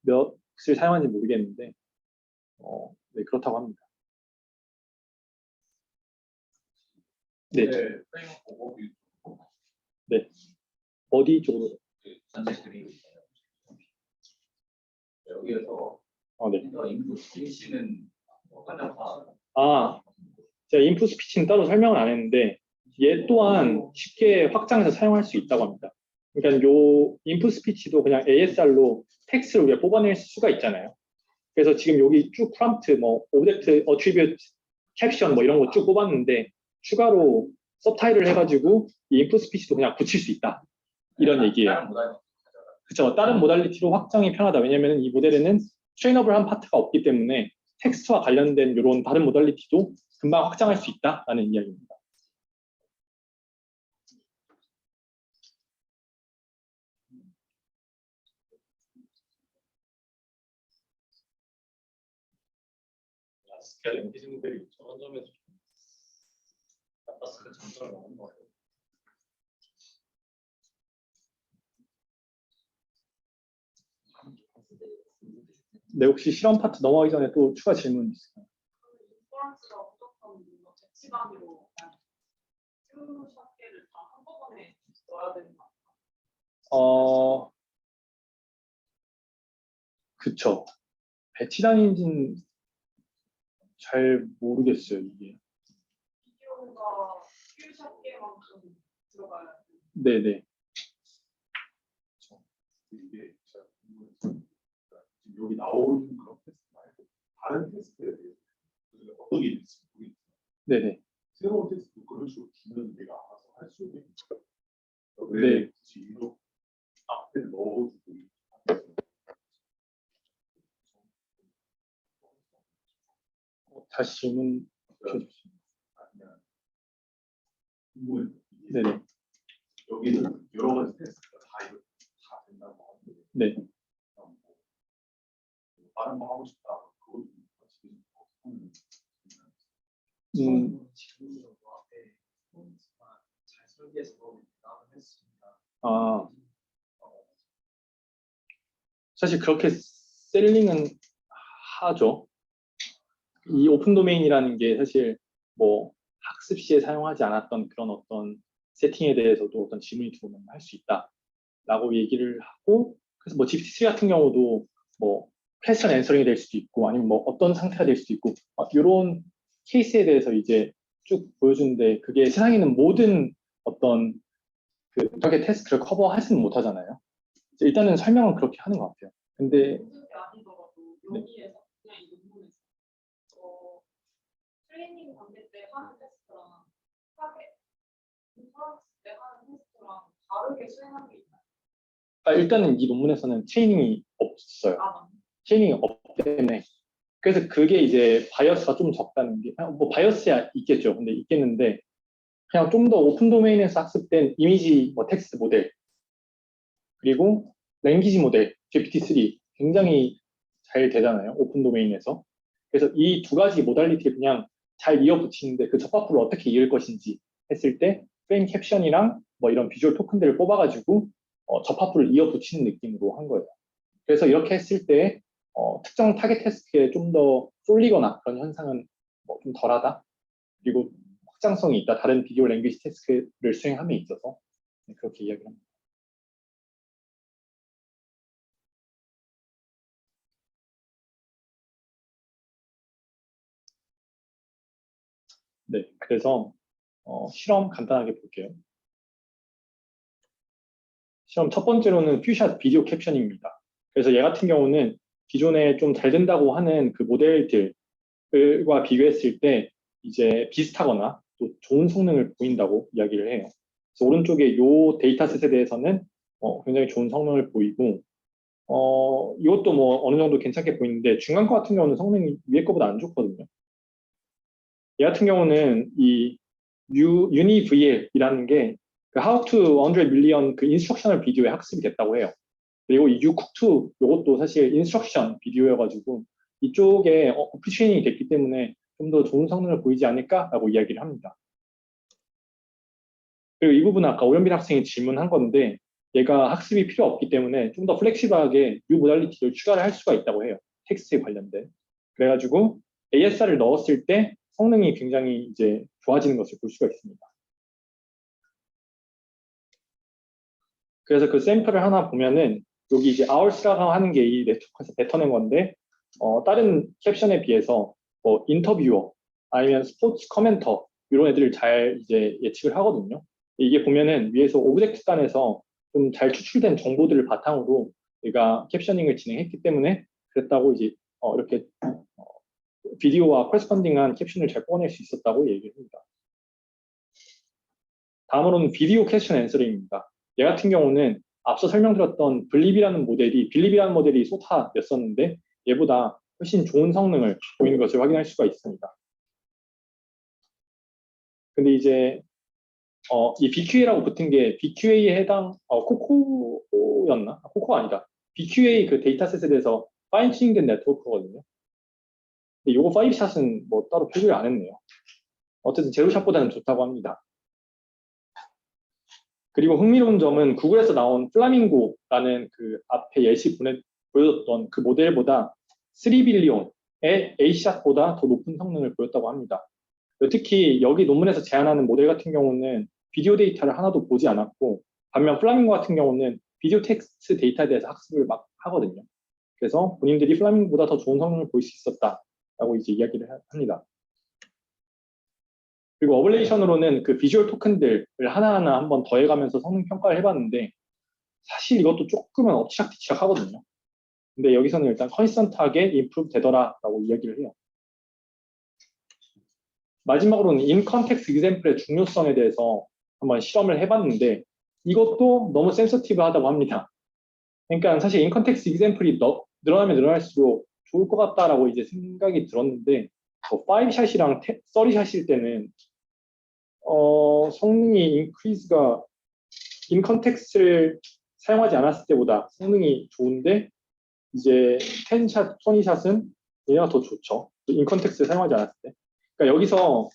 몇을 사용하는지 모르겠는데 네, 그렇다고 합니다. 네, 프레임워크 보고 어디 쪽으로? 그 전체 그림 여기에서 네. 인풋 스피치는 끝나고 아, 제가 인풋 스피치는 따로 설명을 안 했는데 얘 또한 쉽게 확장해서 사용할 수 있다고 합니다. 그러니까 요 인풋 스피치도 그냥 ASR로 텍스트를 우리가 뽑아낼 수가 있잖아요. 그래서 지금 여기 쭉 프롬프트, 뭐 오브젝트, 어트리뷰트, 캡션 뭐 이런 거 쭉 뽑았는데 추가로 서브타이틀을 해가지고 이 인풋 스피치도 그냥 붙일 수 있다. 이런 얘기예요. 그렇죠. 다른 모달리티로 확장이 편하다. 왜냐하면 이 모델에는 트레이너블한 파트가 없기 때문에 텍스트와 관련된 이런 다른 모달리티도 금방 확장할 수 있다라는 이야기입니다. 스케일 랭귀지 모델이 저런 점에서 좀 나빴을 때 장점을 먹는 것 같아요. 네, 혹시 실험 파트 넘어가기 전에 또 추가 질문 있을까요? 인퍼런스가 무조건 뭐 대치단위로 뷰 샷개를 다 한꺼번에 넣어야 되는 거 그쵸. 배치 단위인지는 잘 모르겠어요, 이게. 비디오가 뷰 샷개만큼 들어가야 돼. 네네. 이게 제가 궁금해서 지금 여기 나오는 그런 테스트 말고 다른 테스트에 대해서 어떤 게 있을지 모르겠어요. 네네. 새로운 테스트 그런 식으로 주면 내가 알아서 할 수 있는 네. 왜 굳이 이렇게 앞에 넣어주고 다시 질문 주셔주세요. 그냥 궁금해요. 네네. 여기는 여러 가지 테스트가 다 된다고 하는데 네. 뭐 다른 거 하고 싶다 그것도 같이 하는 지금으로 앞에 잘 설계해서 나오긴 했습니다. 사실 그렇게 셀링은 하죠. 이 오픈 도메인이라는 게 사실 뭐 학습 시에 사용하지 않았던 그런 어떤 세팅에 대해서도 어떤 질문이 들어오면 할 수 있다라고 얘기를 하고, 그래서 뭐 GPT-3 같은 경우도 뭐 퀘스천 앤서링이 될 수도 있고 아니면 뭐 어떤 상태가 될 수도 있고 이런 케이스에 대해서 이제 쭉 보여주는데 그게 세상에 있는 모든 어떤 그 타겟 테스트를 커버하지는 못하잖아요. 일단은 설명은 그렇게 하는 것 같아요. 근데 모든 게 아니더라도 네. 여기에서 그냥 이 논문에서 트레이닝 관계 때 하는 테스트랑 타겟 인퍼런스 때 하는 테스트랑 다르게 수행하는 게 있나요? 일단은 이 논문에서는 트레이닝이 없어요. 맞네. 트레이닝이 없기 때문에 그래서 그게 이제 바이어스가 좀 적다는 게 뭐 바이어스야 있겠죠. 근데 있겠는데 그냥 좀 더 오픈 도메인에서 학습된 이미지 뭐 텍스트 모델 그리고 랭귀지 모델 GPT-3 굉장히 잘 되잖아요. 오픈 도메인에서. 그래서 이 두 가지 모달리티를 그냥 잘 이어붙이는데 그 접합부를 어떻게 이을 것인지 했을 때 프레임 캡션이랑 뭐 이런 비주얼 토큰들을 뽑아가지고 접합부를 이어붙이는 느낌으로 한 거예요. 그래서 이렇게 했을 때 특정 타겟 태스크에 좀 더 쏠리거나 그런 현상은 뭐 좀 덜하다. 그리고 확장성이 있다. 다른 비디오 랭귀지 태스크를 수행함에 있어서 그렇게 이야기를 합니다. 네, 그래서 실험 간단하게 볼게요. 실험 첫 번째로는 퓨샷 비디오 캡션입니다. 그래서 얘 같은 경우는 기존에 좀 잘 된다고 하는 그 모델들과 비교했을 때 이제 비슷하거나 또 좋은 성능을 보인다고 이야기를 해요. 그래서 오른쪽에 이 데이터셋에 대해서는 굉장히 좋은 성능을 보이고 이것도 뭐 어느 정도 괜찮게 보이는데 중간 거 같은 경우는 성능이 위에 거보다 안 좋거든요. 얘 같은 경우는 이 UniVL이라는 게 그 How to 100 million 그 인스트럭셔널 비디오에 학습이 됐다고 해요. 그리고 이 UCook2 이것도 사실 인스트럭션 비디오여가지고 이쪽에 프리트레이닝이 됐기 때문에 좀 더 좋은 성능을 보이지 않을까라고 이야기를 합니다. 그리고 이 부분은 아까 오연빈 학생이 질문한 건데 얘가 학습이 필요 없기 때문에 좀 더 플렉시블하게 U 모달리티를 추가를 할 수가 있다고 해요. 텍스트에 관련된. 그래가지고 ASR을 넣었을 때 성능이 굉장히 이제 좋아지는 것을 볼 수가 있습니다. 그래서 그 샘플을 하나 보면은 여기 이제 hours라고 하는 게 이 네트워크에서 뱉어낸 건데 다른 캡션에 비해서 뭐 인터뷰어 아니면 스포츠 커멘터 이런 애들을 잘 이제 예측을 하거든요. 이게 보면은 위에서 오브젝트 단에서 좀 잘 추출된 정보들을 바탕으로 얘가 캡셔닝을 진행했기 때문에 그랬다고 이제 이렇게 비디오와 코레스펀딩한 캡션을 잘 뽑아낼 수 있었다고 얘기를 합니다. 다음으로는 비디오 퀘스천 앤서링입니다. 얘 같은 경우는 앞서 설명드렸던 빌립이라는 모델이 소타였었는데 얘보다 훨씬 좋은 성능을 보이는 것을 확인할 수가 있습니다. 근데 이제 이 BQA라고 붙은 게 BQA에 해당 코코였나? 코코가 아니다. BQA 그 데이터셋에 대해서 파인튜닝된 네트워크거든요. 근데 요거 5샷은 뭐 따로 표기를 안 했네요. 어쨌든 제로샷보다는 좋다고 합니다. 그리고 흥미로운 점은 구글에서 나온 플라밍고라는 그 앞에 예시 보여줬던 그 모델보다 3빌리온의 A샷보다 더 높은 성능을 보였다고 합니다. 특히 여기 논문에서 제안하는 모델 같은 경우는 비디오 데이터를 하나도 보지 않았고 반면 플라밍고 같은 경우는 비디오 텍스트 데이터에 대해서 학습을 막 하거든요. 그래서 본인들이 플라밍고보다 더 좋은 성능을 보일 수 있었다라고 이제 이야기를 합니다. 그리고 어블레이션으로는 그 비주얼 토큰들을 하나하나 한번 더해가면서 성능 평가를 해봤는데 사실 이것도 조금은 엎치락뒤치락 하거든요. 근데 여기서는 일단 컨시스턴트하게 임프루브 되더라라고 이야기를 해요. 마지막으로는 인컨텍스트 example의 중요성에 대해서 한번 실험을 해봤는데 이것도 너무 센서티브하다고 합니다. 그러니까 사실 인컨텍스트 example이 늘어나면 늘어날수록 좋을 것 같다라고 이제 생각이 들었는데 5샷이랑 30샷일 때는 성능이 인크리즈가 인컨텍스트를 사용하지 않았을 때보다 성능이 좋은데 이제 10샷, 20샷은 얘가 더 좋죠. 인컨텍스트를 사용하지 않았을 때. 그러니까 여기서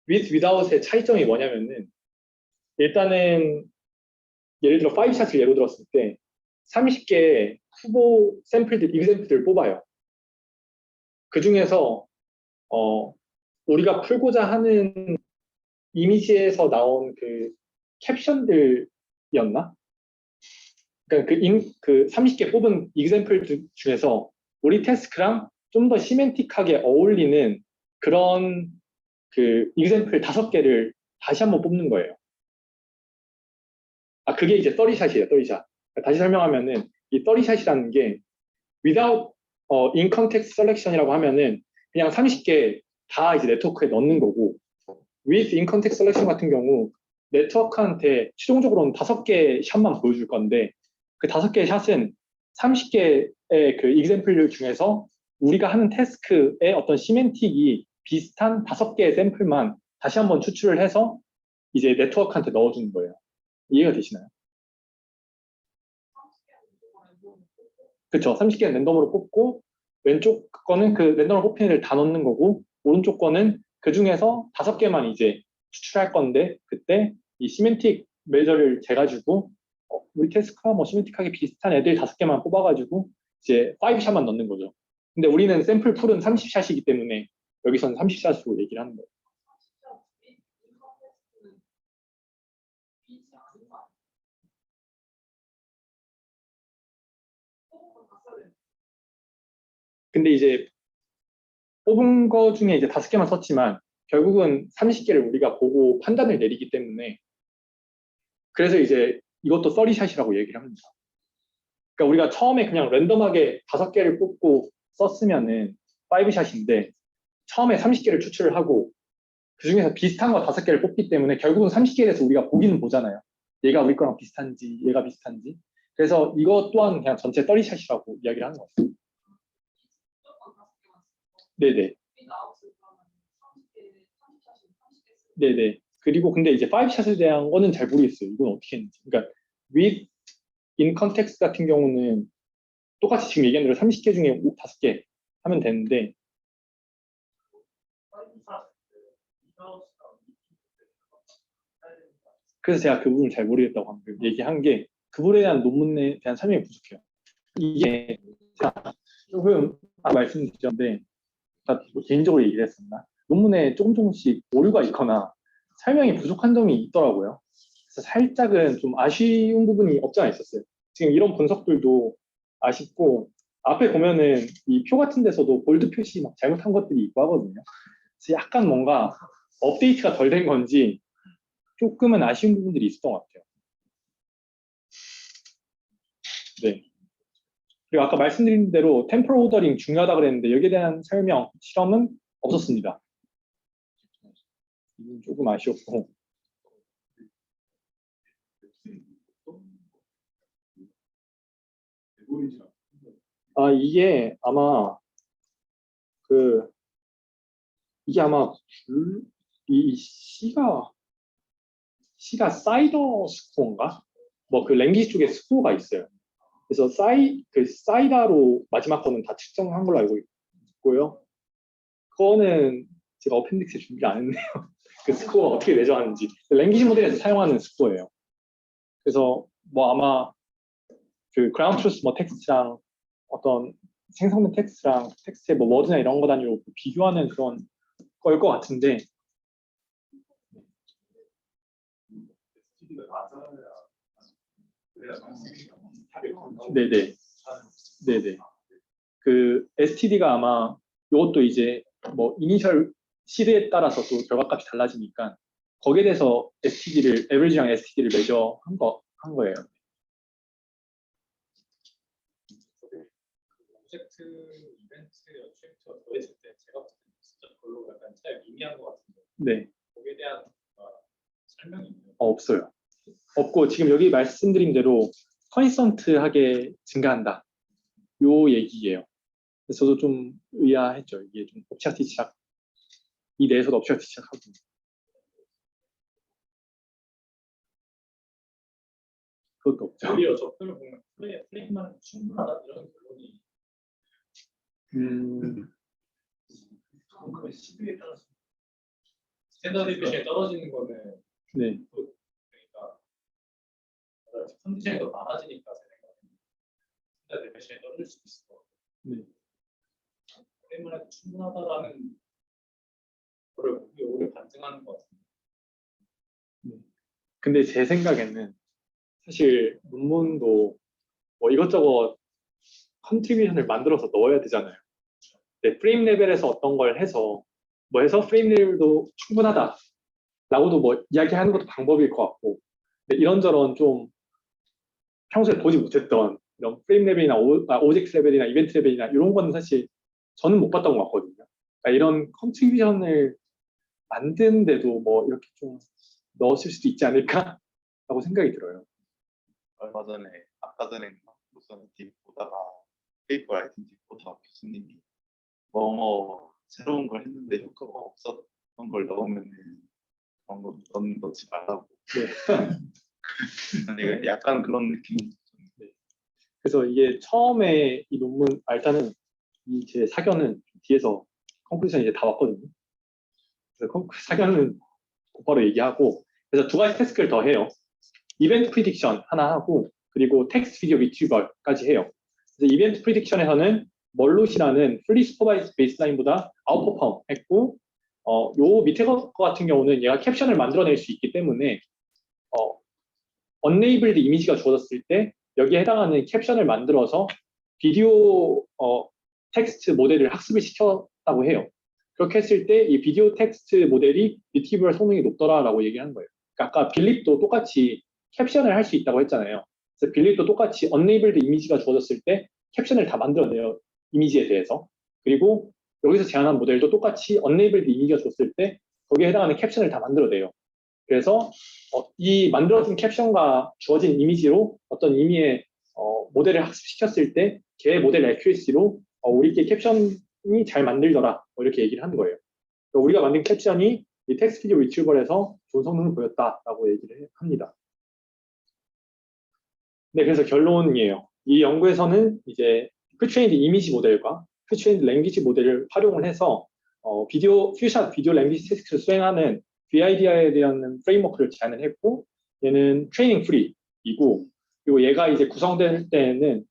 with, without의 차이점이 뭐냐면은 일단은 예를 들어 5샷을 예로 들었을 때 30개의 후보 example들을 뽑아요. 그 중에서 우리가 풀고자 하는 이미지에서 나온 그 캡션들이었나? 그러니까 그 30개 뽑은 example 중에서 우리 태스크랑 좀 더 시멘틱하게 어울리는 그런 그 example 5개를 다시 한번 뽑는 거예요. 그게 이제 30샷이에요, 30샷. 다시 설명하면은 이 30샷이라는 게 without in context selection이라고 하면은 그냥 30개 다 이제 네트워크에 넣는 거고 with in context selection 같은 경우 네트워크한테 최종적으로는 5개 샷만 보여줄 건데 그 5개의 샷은 30개의 그 example 중에서 우리가 하는 태스크의 어떤 시멘틱이 비슷한 5개의 샘플만 다시 한번 추출을 해서 이제 네트워크한테 넣어주는 거예요. 이해가 되시나요? 그쵸. 30개는 랜덤으로 뽑고 왼쪽 거는 그 랜덤으로 뽑힌 애들 다 넣는 거고 오른쪽 거는 그 중에서 5개만 이제 추출할 건데 그때 이 시멘틱 메저를 재가지고 우리 태스크와 뭐 시멘틱하게 비슷한 애들 5개만 뽑아가지고 이제 5샷만 넣는 거죠. 근데 우리는 샘플 풀은 30샷이기 때문에 여기서는 30샷으로 얘기를 하는 거예요. 근데 이제 뽑은 거 중에 이제 5개만 썼지만 결국은 30개를 우리가 보고 판단을 내리기 때문에 그래서 이제 이것도 30샷이라고 얘기를 합니다. 그러니까 우리가 처음에 그냥 랜덤하게 5개를 뽑고 썼으면은 5샷인데 처음에 30개를 추출을 하고 그 중에서 비슷한 거 5개를 뽑기 때문에 결국은 30개에 대해서 우리가 보기는 보잖아요. 얘가 우리 거랑 비슷한지 얘가 비슷한지. 그래서 이것 또한 그냥 전체 30샷이라고 이야기를 하는 거예요. 네네. 네네. 그리고 근데 이제 5샷에 대한 거는 잘 모르겠어요. 이건 어떻게 했는지. 그러니까 with in context 같은 경우는 똑같이 지금 얘기한 대로 30개 중에 5개 하면 되는데 그래서 제가 그 부분을 잘 모르겠다고 방금 얘기한 게 그 부분에 대한 논문에 대한 설명이 부족해요. 이게 제가 조금 말씀드렸는데 뭐 개인적으로 얘기를 했었나? 논문에 조금씩 오류가 있거나 설명이 부족한 점이 있더라고요. 그래서 살짝은 좀 아쉬운 부분이 없지 않아 있었어요. 지금 이런 분석들도 아쉽고 앞에 보면은 이 표 같은 데서도 볼드 표시 막 잘못한 것들이 있고 하거든요. 그래서 약간 뭔가 업데이트가 덜 된 건지 조금은 아쉬운 부분들이 있었던 것 같아요. 네. 그리고 아까 말씀드린 대로 템포럴 오더링 중요하다 그랬는데 여기에 대한 설명, 실험은 없었습니다. 이건 조금 아쉬웠고. 아, 이게 아마 이게 아마 이 C가 사이더 스코어인가? 뭐 그 랭귀지 쪽에 스코어가 있어요. 그래서 사이다로 마지막 거는 다 측정한 걸로 알고 있고요. 그거는 제가 어펜딕스에 준비 안 했네요. 그 스코어가 어떻게 매저하는지. 랭귀지 모델에서 사용하는 스코어예요. 그래서 뭐 아마 그 그라운드 트루스 뭐 텍스트랑 어떤 생성된 텍스트랑 텍스트의 뭐 워드나 이런 거 단위로 비교하는 그런 거일 것 같은데 네네 네네 그 STD가 아마 이것도 이제 뭐 이니셜 시드에 따라서 또 결과값이 달라지니까 거기에 대해서 STD를 에버리지랑 STD를 매저 한 거예요. 오브젝트, 이벤트, 어트랙트가 더해질 때 제가 봤을 때 진짜 별로 약간 잘 미미한 것 같은데 네. 거기에 대한 설명이 있나요? 없어요. 없고 지금 여기 말씀드린 대로 컨스턴트하게 증가한다. 요 얘기예요. 그래서 저도 좀 의아했죠. 이게 좀 옵치아티치락 이 내에서도 옵치아티치락하고 그것도 없죠. 오히려 저 표를 보면 플레이만 충분하다 이런 결론이 그 시드에 따라서 스탠다드 디비전이 떨어지는 거는 네. 또 그러니까 컨디션이 더 많아지니까 제 생각에는 스탠다드 디비전이 떨어질 수도 있을 것 같아요. 네. 플레이만 해도 충분하다라는 거를 오히려 반증하는 것 같은데. 근데 제 생각에는 사실 논문도 뭐 이것저것 컨트리뷰션을 만들어서 넣어야 되잖아요. 네, 프레임 레벨에서 어떤 걸 해서 뭐 해서 프레임 레벨도 충분하다 라고도 뭐 이야기하는 것도 방법일 것 같고 근데 이런저런 좀 평소에 보지 못했던 이런 프레임 레벨이나 오젝트 레벨이나 이벤트 레벨이나 이런 거는 사실 저는 못 봤던 것 같거든요. 그러니까 이런 컨트리뷰션을 만드는데도 뭐 이렇게 좀 넣었을 수도 있지 않을까 라고 생각이 들어요. 얼마 전에 아까 전에 무슨 딥 보다가 페이퍼 라이팅 딥 보다가 교수님이 뭐 새로운 걸 했는데 효과가 없었던 걸 넣으면 그런 거 넣지 말라고. 네. 아니 약간 그런 느낌. 그래서 이게 처음에 이 논문, 일단은 이 제 사견은 뒤에서 컴포지션 이제 다 왔거든요. 그래서 사견은 곧바로 얘기하고, 그래서 두 가지 태스크를 더 해요. 이벤트 프리딕션 하나 하고, 그리고 텍스트 비디오 리트리버까지 해요. 그래서 이벤트 프리딕션에서는 멀롯이라는 풀리 슈퍼바이즈 베이스라인보다 아웃퍼폼 했고, 요 밑에 거 같은 경우는 얘가 캡션을 만들어낼 수 있기 때문에 언레이블드 이미지가 주어졌을 때 여기에 해당하는 캡션을 만들어서 비디오 텍스트 모델을 학습을 시켰다고 해요. 그렇게 했을 때 이 비디오 텍스트 모델이 리트리버 성능이 높더라라고 얘기하는 거예요. 그러니까 아까 빌립도 똑같이 캡션을 할 수 있다고 했잖아요. 그래서 빌립도 똑같이 언레이블드 이미지가 주어졌을 때 캡션을 다 만들어내요. 이미지에 대해서. 그리고 여기서 제안한 모델도 똑같이 언레이블드 이미지가 줬을 때 거기에 해당하는 캡션을 다 만들어내요. 그래서 이 만들어진 캡션과 주어진 이미지로 어떤 의미의 모델을 학습시켰을 때 걔 모델 애큐리시로 우리께 캡션이 잘 만들더라 뭐 이렇게 얘기를 하는 거예요. 그러니까 우리가 만든 캡션이 이 텍스트 비디오 리트리버에서 좋은 성능을 보였다라고 얘기를 합니다. 네, 그래서 결론이에요. 이 연구에서는 이제 프리트레인드 이미지 모델과 프리트레인드 랭귀지 모델을 활용을 해서 비디오 퓨샷 비디오 랭귀지 테스트를 수행하는 VIDI에 대한 프레임워크를 제안을 했고, 얘는 트레이닝 프리이고, 그리고 얘가 이제 구성될 때에는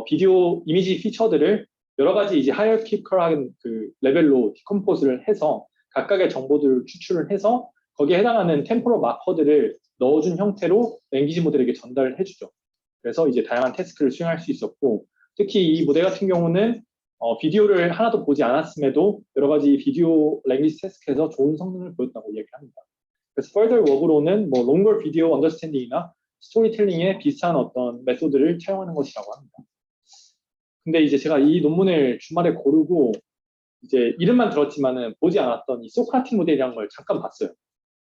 비디오 이미지 피처들을 여러 가지 이제 하이어키컬한 그 레벨로 디컴포즈를 해서 각각의 정보들을 추출을 해서 거기에 해당하는 템포럴 마커들을 넣어준 형태로 랭귀지 모델에게 전달을 해주죠. 그래서 이제 다양한 태스크를 수행할 수 있었고, 특히 이 모델 같은 경우는 비디오를 하나도 보지 않았음에도 여러 가지 비디오 랭귀지 태스크에서 좋은 성능을 보였다고 얘기를 합니다. 그래서 further work로는 뭐 longer video understanding이나 스토리텔링에 비슷한 어떤 메소드를 차용하는 것이라고 합니다. 근데 이제 제가 이 논문을 주말에 고르고 이제 이름만 들었지만은 보지 않았던 이 소크라틱 모델이라는 걸 잠깐 봤어요.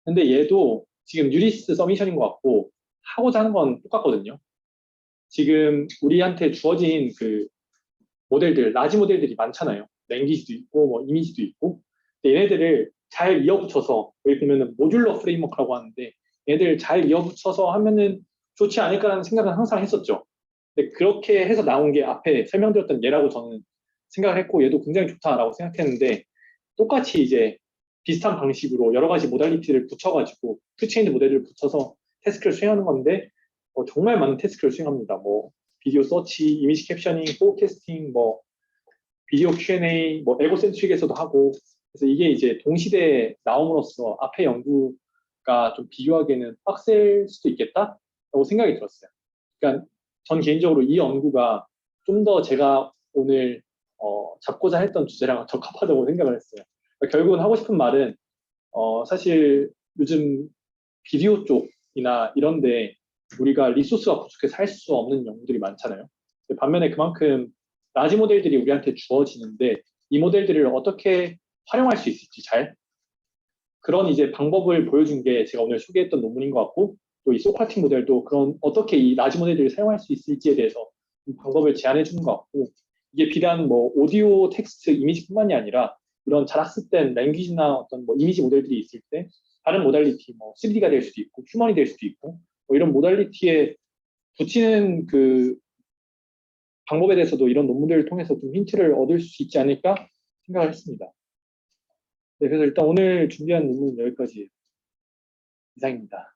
근데 얘도 지금 유리스 서미션인 것 같고 하고자 하는 건 똑같거든요. 지금 우리한테 주어진 그 모델들, 라지 모델들이 많잖아요. 랭귀지도 있고, 뭐 이미지도 있고. 근데 얘네들을 잘 이어붙여서, 여기 보면은 모듈러 프레임워크라고 하는데, 얘네들을 잘 이어붙여서 하면은 좋지 않을까라는 생각은 항상 했었죠. 근데 그렇게 해서 나온 게 앞에 설명드렸던 얘라고 저는 생각을 했고, 얘도 굉장히 좋다라고 생각했는데, 똑같이 이제 비슷한 방식으로 여러 가지 모달리티를 붙여가지고, 프리체인드 모델을 붙여서 태스크를 수행하는 건데, 정말 많은 태스크를 수행합니다. 뭐, 비디오 서치, 이미지 캡셔닝, 포캐스팅, 뭐 비디오 Q&A, 뭐 에고센트릭에서도 하고, 그래서 이게 이제 동시대에 나옴으로써 앞에 연구가 좀 비교하기에는 빡셀 수도 있겠다라고 생각이 들었어요. 그러니까 전 개인적으로 이 연구가 좀 더 제가 오늘 잡고자 했던 주제랑 적합하다고 생각을 했어요. 그러니까 결국은 하고 싶은 말은 사실 요즘 비디오 쪽이나 이런데 우리가 리소스가 부족해서 할 수 없는 연구들이 많잖아요. 반면에 그만큼 라지 모델들이 우리한테 주어지는데 이 모델들을 어떻게 활용할 수 있을지 그런 이제 방법을 보여준 게 제가 오늘 소개했던 논문인 것 같고, 또 이 소크라틱 모델도 그런 어떻게 이 라지 모델들을 사용할 수 있을지에 대해서 방법을 제안해 주는 것 같고, 이게 비단 뭐 오디오, 텍스트, 이미지뿐만이 아니라 이런 잘 학습된 랭귀지나 어떤 뭐 이미지 모델들이 있을 때 다른 모달리티, 뭐 3D가 될 수도 있고 휴먼이 될 수도 있고 뭐 이런 모달리티에 붙이는 그 방법에 대해서도 이런 논문들을 통해서 좀 힌트를 얻을 수 있지 않을까 생각을 했습니다. 네, 그래서 일단 오늘 준비한 논문은 여기까지 이상입니다.